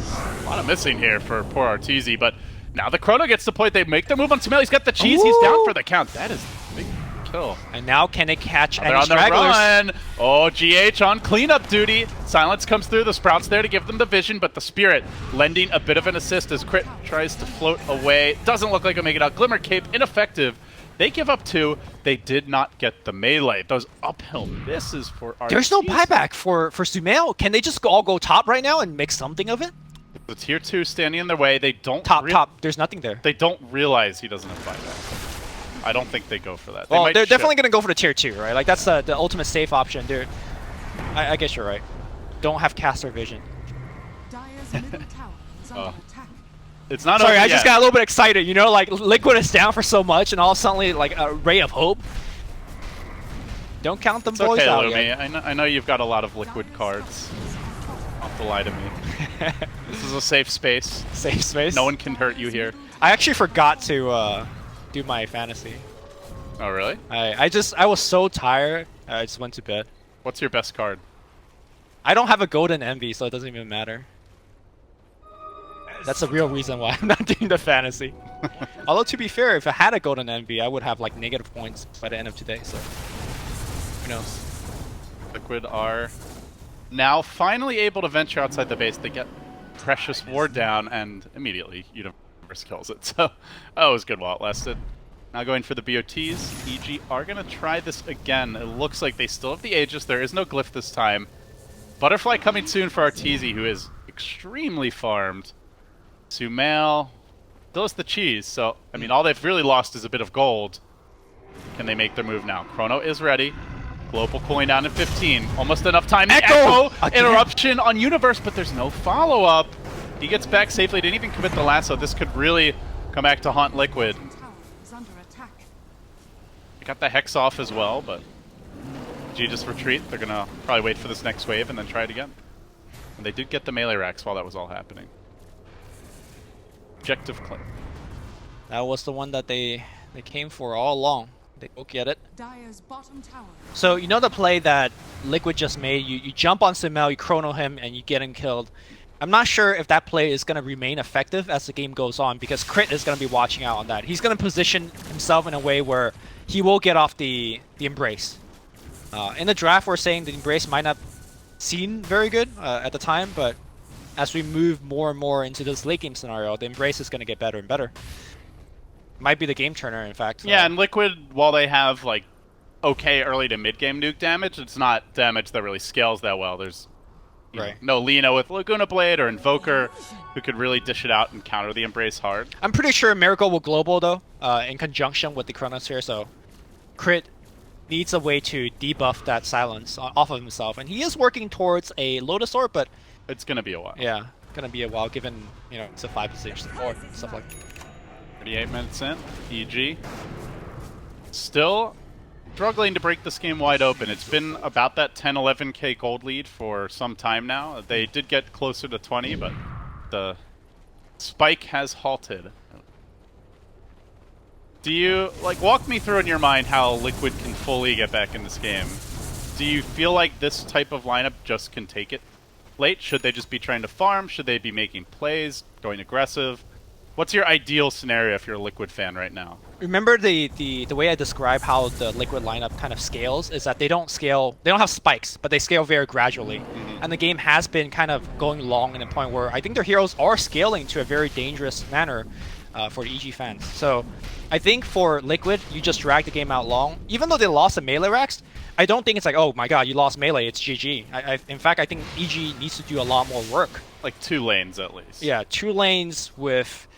A lot of missing here for poor Arteezy, but now the Chrono gets the point. They make the move on Sumail. He's got the cheese. He's down for the count. That is a big kill. And now can they catch any they're on stragglers? the run. Oh, GH on cleanup duty. Silence comes through. The Sprout's there to give them the vision, but the Spirit lending a bit of an assist as Crit tries to float away. Doesn't look like he'll make it out. Glimmer Cape, ineffective. They give up 2. They did not get the melee. Those uphill misses for Arteezy. There's no buyback for Sumail. Can they just all go top right now and make something of it? The tier 2 standing in their way. They don't... Top. There's nothing there. They don't realize he doesn't have buyback. I don't think they go for that. Well, they're definitely going to go for the tier 2, right? Like, that's the ultimate safe option, dude. I guess you're right. Don't have caster vision. It's not Sorry, over I just got a little bit excited, like Liquid is down for so much and all of a sudden like a ray of hope. Don't count them It's boys okay, out Lumi. yet. I know you've got a lot of liquid cards. Don't have to lie to me. This is a safe space. Safe space. No one can hurt you here. I actually forgot to do my fantasy. Oh, really? I was so tired. I just went to bed. What's your best card? I don't have a golden envy, so it doesn't even matter. That's the real reason why I'm not doing the fantasy. Although to be fair, if I had a golden envy, I would have like negative points by the end of today. So who knows? Liquid are now finally able to venture outside the base. They get Precious Ward down, and immediately Universe kills it. So that was good while it lasted. Now going for the BOTs. EG are going to try this again. It looks like they still have the Aegis. There is no glyph this time. Butterfly coming soon for Arteezy, who is extremely farmed. Sumail still has the cheese, so, I mean, all they've really lost is a bit of gold. Can they make their move now? Chrono is ready. Global cooling down in 15. Almost enough time. Echo! Interruption on Universe, but there's no follow-up. He gets back safely. Didn't even commit the lasso. This could really come back to haunt Liquid. They got the Hex off as well, but G just retreat. They're going to probably wait for this next wave and then try it again. And they did get the melee racks while that was all happening. Objective claim. That was the one that they came for all along. They go get it. So you know the play that Liquid just made? You jump on Sumail, you chrono him, and you get him killed. I'm not sure if that play is going to remain effective as the game goes on, because Crit is going to be watching out on that. He's going to position himself in a way where he will get off the Embrace. In the draft, we're saying the Embrace might not seem very good at the time, but as we move more and more into this late game scenario, the Embrace is going to get better and better. Might be the game turner, in fact. Yeah, and Liquid, while they have like okay early to mid game nuke damage, it's not damage that really scales that well. There's no Lino with Laguna Blade or Invoker who could really dish it out and counter the Embrace hard. I'm pretty sure Miracle will global though, in conjunction with the Chronosphere, so Crit needs a way to debuff that silence off of himself, and he is working towards a Lotus Orb, but it's gonna be a while. Yeah, gonna be a while given, you know, it's a 5 position support and stuff like that. 38 minutes in, EG still struggling to break this game wide open. It's been about that 10-11k gold lead for some time now. They did get closer to 20, but the spike has halted. Do you, like, walk me through in your mind how Liquid can fully get back in this game? Do you feel like this type of lineup just can take it late? Should they just be trying to farm? Should they be making plays, going aggressive? What's your ideal scenario if you're a Liquid fan right now? Remember the way I describe how the Liquid lineup kind of scales is that they don't have spikes, but they scale very gradually. And the game has been kind of going long in a point where I think their heroes are scaling to a very dangerous manner for the EG fans. So I think for Liquid, you just drag the game out long. Even though they lost the melee racks, I don't think it's like, oh my god, you lost melee, it's GG. In fact, I think EG needs to do a lot more work. Like 2 lanes at least. Yeah, 2 lanes with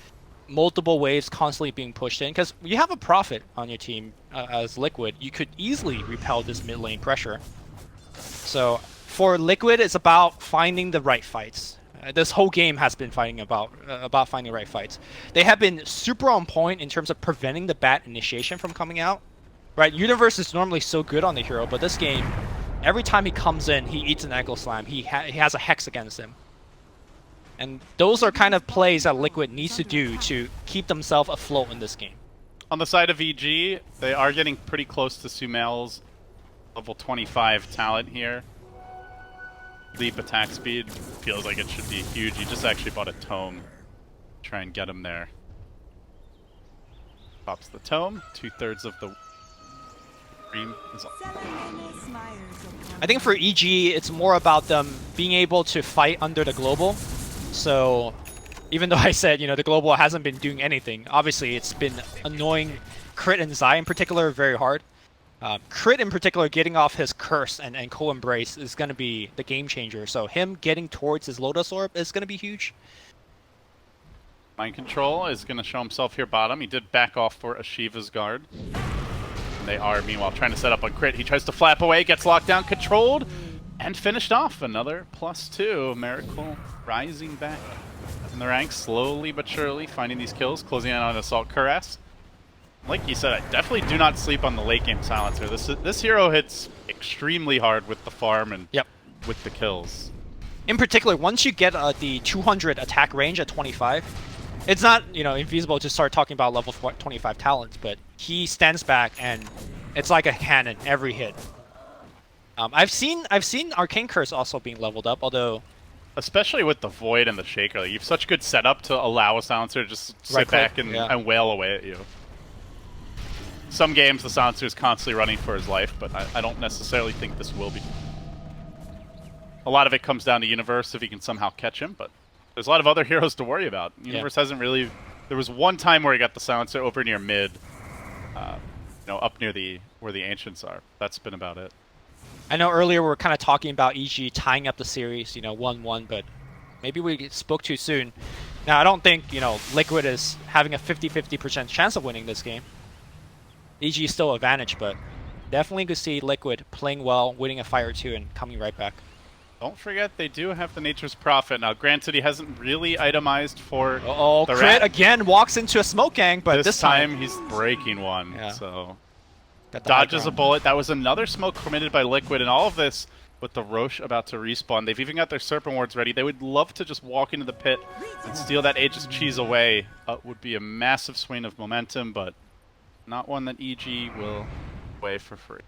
multiple waves constantly being pushed in, because you have a Prophet on your team as Liquid. You could easily repel this mid lane pressure. So for Liquid, it's about finding the right fights. This whole game has been fighting about finding the right fights. They have been super on point in terms of preventing the bad initiation from coming out. Right, Universe is normally so good on the hero, but this game, every time he comes in, he eats an ankle slam. He has a Hex against him. And those are kind of plays that Liquid needs to do to keep themselves afloat in this game. On the side of EG, they are getting pretty close to Sumail's level 25 talent here. Leap attack speed feels like it should be huge. He just actually bought a tome. Try and get him there. Pops the tome. 2/3 of the cream is on. I think for EG, it's more about them being able to fight under the global. So even though I said, you know, the global hasn't been doing anything, obviously it's been annoying Crit and Zai in particular very hard. Crit in particular getting off his curse and co-embrace is going to be the game changer. So him getting towards his Lotus Orb is going to be huge. Mind Control is going to show himself here bottom. He did back off for Ashiva's guard. And they are, meanwhile, trying to set up on Crit. He tries to flap away, gets locked down, controlled, and finished off. Another +2. Miracle rising back in the ranks, slowly but surely finding these kills, closing in on Assault Cuirass. Like you said, I definitely do not sleep on the late game silencer. This hero hits extremely hard with the farm and with the kills. In particular, once you get the 200 attack range at 25, it's not, you know, infeasible to start talking about level 25 talents, but he stands back and it's like a cannon every hit. I've seen Arcane Curse also being leveled up, although especially with the Void and the Shaker, like, you have such good setup to allow a silencer to just sit back and wail away at you. Some games the silencer is constantly running for his life, but I don't necessarily think this will be. A lot of it comes down to Universe if he can somehow catch him, but there's a lot of other heroes to worry about. Universe hasn't really... There was one time where he got the silencer over near mid, you know, up near where the Ancients are. That's been about it. I know earlier we were kind of talking about EG tying up the series, you know, 1-1, but maybe we spoke too soon. Now, I don't think, you know, Liquid is having a 50-50% chance of winning this game. EG is still advantage, but definitely could see Liquid playing well, winning a fight or two, and coming right back. Don't forget, they do have the Nature's Prophet. Now, granted, he hasn't really itemized for the Crit rat. again walks into a smoke gang, but this time he's breaking one, so... Got the Dodges a bullet. That was another smoke committed by Liquid, and all of this with the Roche about to respawn. They've even got their Serpent Wards ready. They would love to just walk into the pit and steal that Aegis Cheese away. Would be a massive swing of momentum, but not one that EG will away for free.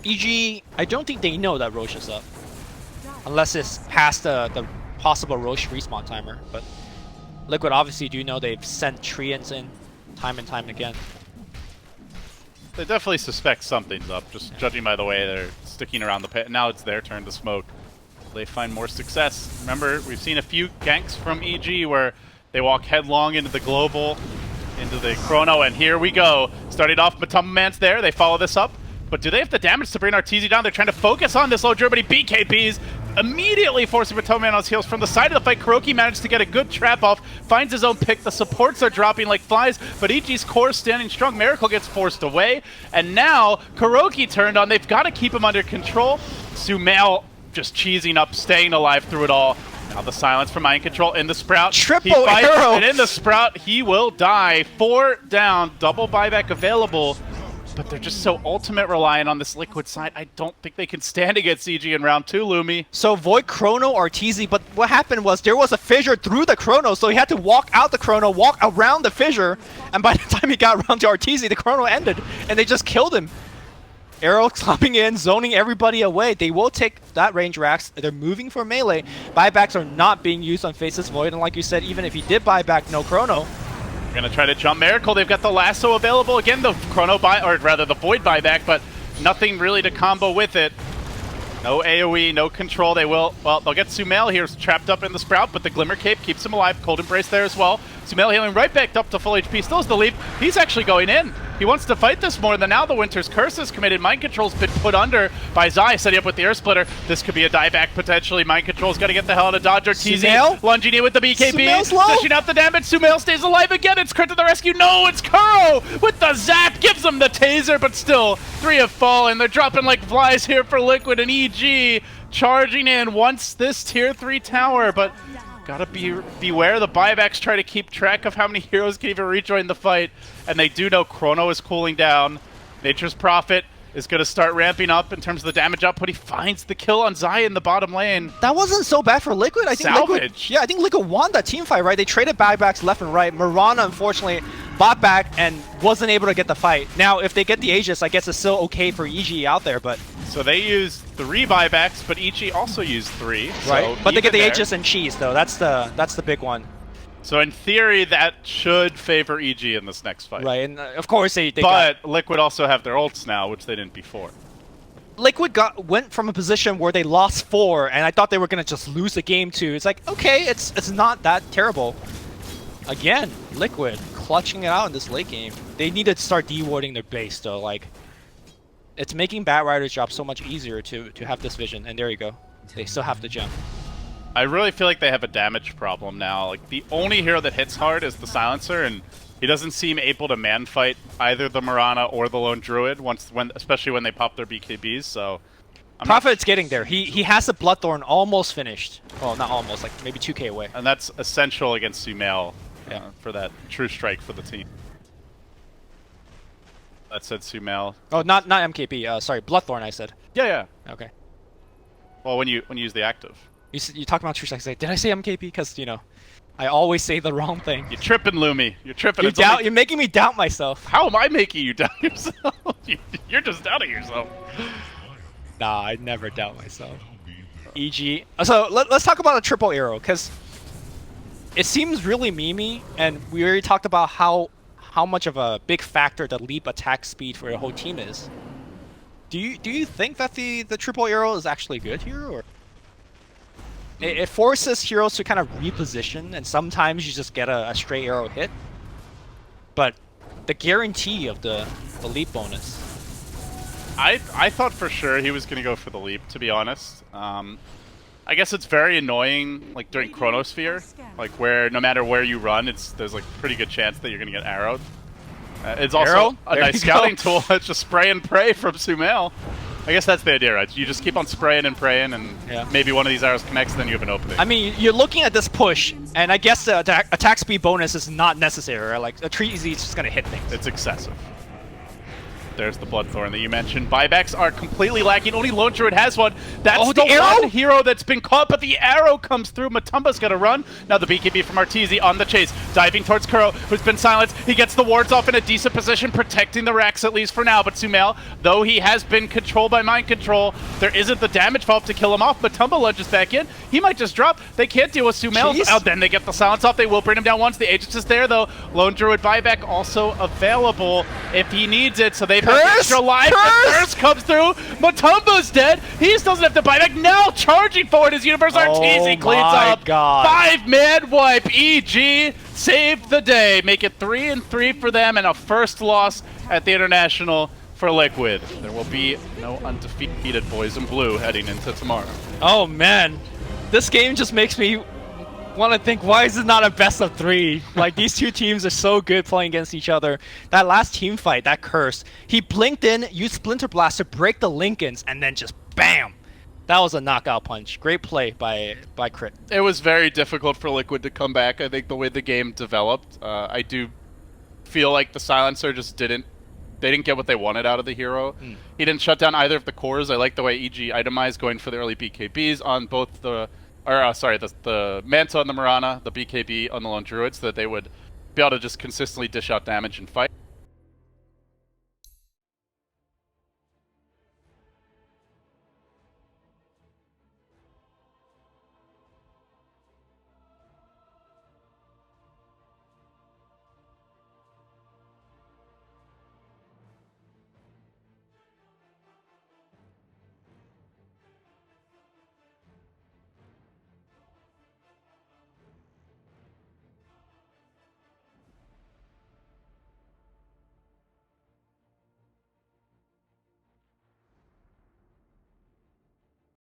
EG, I don't think they know that Roche is up. Unless it's past the possible Roche respawn timer. But Liquid obviously do know they've sent Treants in time and time again. They definitely suspect something's up, just judging by the way they're sticking around the pit. And now it's their turn to smoke. They find more success. Remember, we've seen a few ganks from EG where they walk headlong into the global, into the chrono, and here we go. Starting off, Matama Man's there. They follow this up. But do they have the damage to bring Arteezy down? They're trying to focus on this low Germany BKBs, immediately forcing Matoma Man on his heels. From the side of the fight, KeyArena managed to get a good trap off, finds his own pick. The supports are dropping like flies, but EG's core standing strong. Miracle gets forced away, and now KeyArena turned on. They've got to keep him under control. Sumail just cheesing up, staying alive through it all. Now the silence from Mind Control in the Sprout. Triple arrow! And in the Sprout, he will die. 4 down, double buyback available. But they're just so ultimate reliant on this Liquid side. I don't think they can stand against EG in round 2, Lumi. So Void Chrono Arteezy, but what happened was there was a fissure through the Chrono, so he had to walk out the Chrono, walk around the fissure, and by the time he got around to Arteezy, the Chrono ended, and they just killed him. Arrow coming in, zoning everybody away. They will take that range racks. They're moving for melee. Buybacks are not being used on Faceless Void, and like you said, even if he did buy back no Chrono, we're gonna try to jump Miracle. They've got the lasso available. Again, the Chrono buy, or rather the Void buyback, but nothing really to combo with it. No AoE, no control. They will, well, they'll get Sumail here trapped up in the Sprout, but the Glimmer Cape keeps him alive. Cold Embrace there as well. Sumail healing right back up to full HP. Still has the leap. He's actually going in. He wants to fight this more than now. The Winter's Curse is committed. Mind Control's been put under by Zai, setting up with the Air Splitter. This could be a dieback potentially. Mind Control's got to get the hell out of Dodge. Arteezy lunging in with the BKB, dishing out the damage. Sumail stays alive again. It's Crit to the rescue. No, it's Kuro with the zap. Gives him the taser, but still, 3 have fallen. They're dropping like flies here for Liquid, and EG charging in once this tier 3 tower, but gotta beware. The buybacks try to keep track of how many heroes can even rejoin the fight, and they do know Chrono is cooling down. Nature's Prophet is going to start ramping up in terms of the damage output. He finds the kill on Zai in the bottom lane. that wasn't so bad for Liquid. I think Salvage. I think Liquid won that team fight, right? They traded buybacks left and right. Mirana, unfortunately, bought back and wasn't able to get the fight. Now, if they get the Aegis, I guess it's still okay for EG out there, but... So they used 3 buybacks, but EG also used 3. Right, so but they get the there. Aegis and Cheese, though. That's the big one. So in theory, that should favor EG in this next fight. Right, and of course they but Liquid also have their ults now, which they didn't before. Liquid went from a position where they lost 4, and I thought they were going to just lose the game to. It's like, okay, it's not that terrible. Again, Liquid clutching it out in this late game. They need to start de-warding their base, though. Like, it's making Batrider's job so much easier to have this vision, and there you go. They still have the gem. I really feel like they have a damage problem now. Like, the only hero that hits hard is the Silencer, and he doesn't seem able to man-fight either the Mirana or the Lone Druid, especially when they pop their BKBs, so... Prophet's getting there. He has the Bloodthorn almost finished. Well, not almost, like maybe 2k away. And that's essential against Sumail for that true strike for the team. That said Sumail. Oh, not MKB. Sorry, Bloodthorn. I said. Yeah. Okay. Well, when you use the active. You talk about true strike. Did I say MKB? Because I always say the wrong thing. You're tripping, Lumi. You're tripping. You're making me doubt myself. How am I making you doubt yourself? You're just doubting yourself. Nah, I never doubt myself. EG. So let's talk about the triple arrow, because it seems really memey, and we already talked about how much of a big factor the leap attack speed for your whole team is. Do you think that the triple arrow is actually good here, or it forces heroes to kind of reposition, and sometimes you just get a straight arrow hit, but the guarantee of the leap bonus. I thought for sure he was going to go for the leap, to be honest. I guess it's very annoying, like during Chronosphere, like where no matter where you run, there's like pretty good chance that you're going to get arrowed. It's also a nice scouting tool. It's just spray and pray from Sumail. I guess that's the idea, right? You just keep on spraying and praying, and maybe one of these arrows connects, and then you have an opening. I mean, you're looking at this push, and I guess the attack speed bonus is not necessary, right? Like, a tree is just going to hit things. It's excessive. There's the Bloodthorn that you mentioned. Buybacks are completely lacking. Only Lone Druid has one. That's the one hero that's been caught, but the arrow comes through. Matumba's got to run. Now the BKB from Arteezy on the chase. Diving towards Kuro, who's been silenced. He gets the wards off in a decent position, protecting the racks at least for now. But Sumail, though he has been controlled by mind control, there isn't the damage follow-up to kill him off. Matumba lunges back in. He might just drop. They can't deal with Sumail. Oh, then they get the silence off. They will bring him down once. The Aegis is there, though. Lone Druid buyback also available if he needs it. So they've extra life. The curse comes through. Matumba's dead. He just doesn't have to buy back. Now charging forward his Universe Arteezy cleans up. God. 5-man wipe. EG saved the day. Make it 3-3 for them and a first loss at the International for Liquid. There will be no undefeated boys in blue heading into tomorrow. Oh man, this game just makes me want to think, why is it not a best of 3? Like, these two teams are so good playing against each other. That last team fight, that curse, he blinked in, used Splinter Blast to break the Lincolns, and then just BAM! That was a knockout punch. Great play by Crit. It was very difficult for Liquid to come back. I think the way the game developed, I do feel like the Silencer just didn't get what they wanted out of the hero. He didn't shut down either of the cores. I like the way EG itemized, going for the early BKBs on both the the Manta and the Mirana, the BKB on the Lone Druid, so that they would be able to just consistently dish out damage and fight.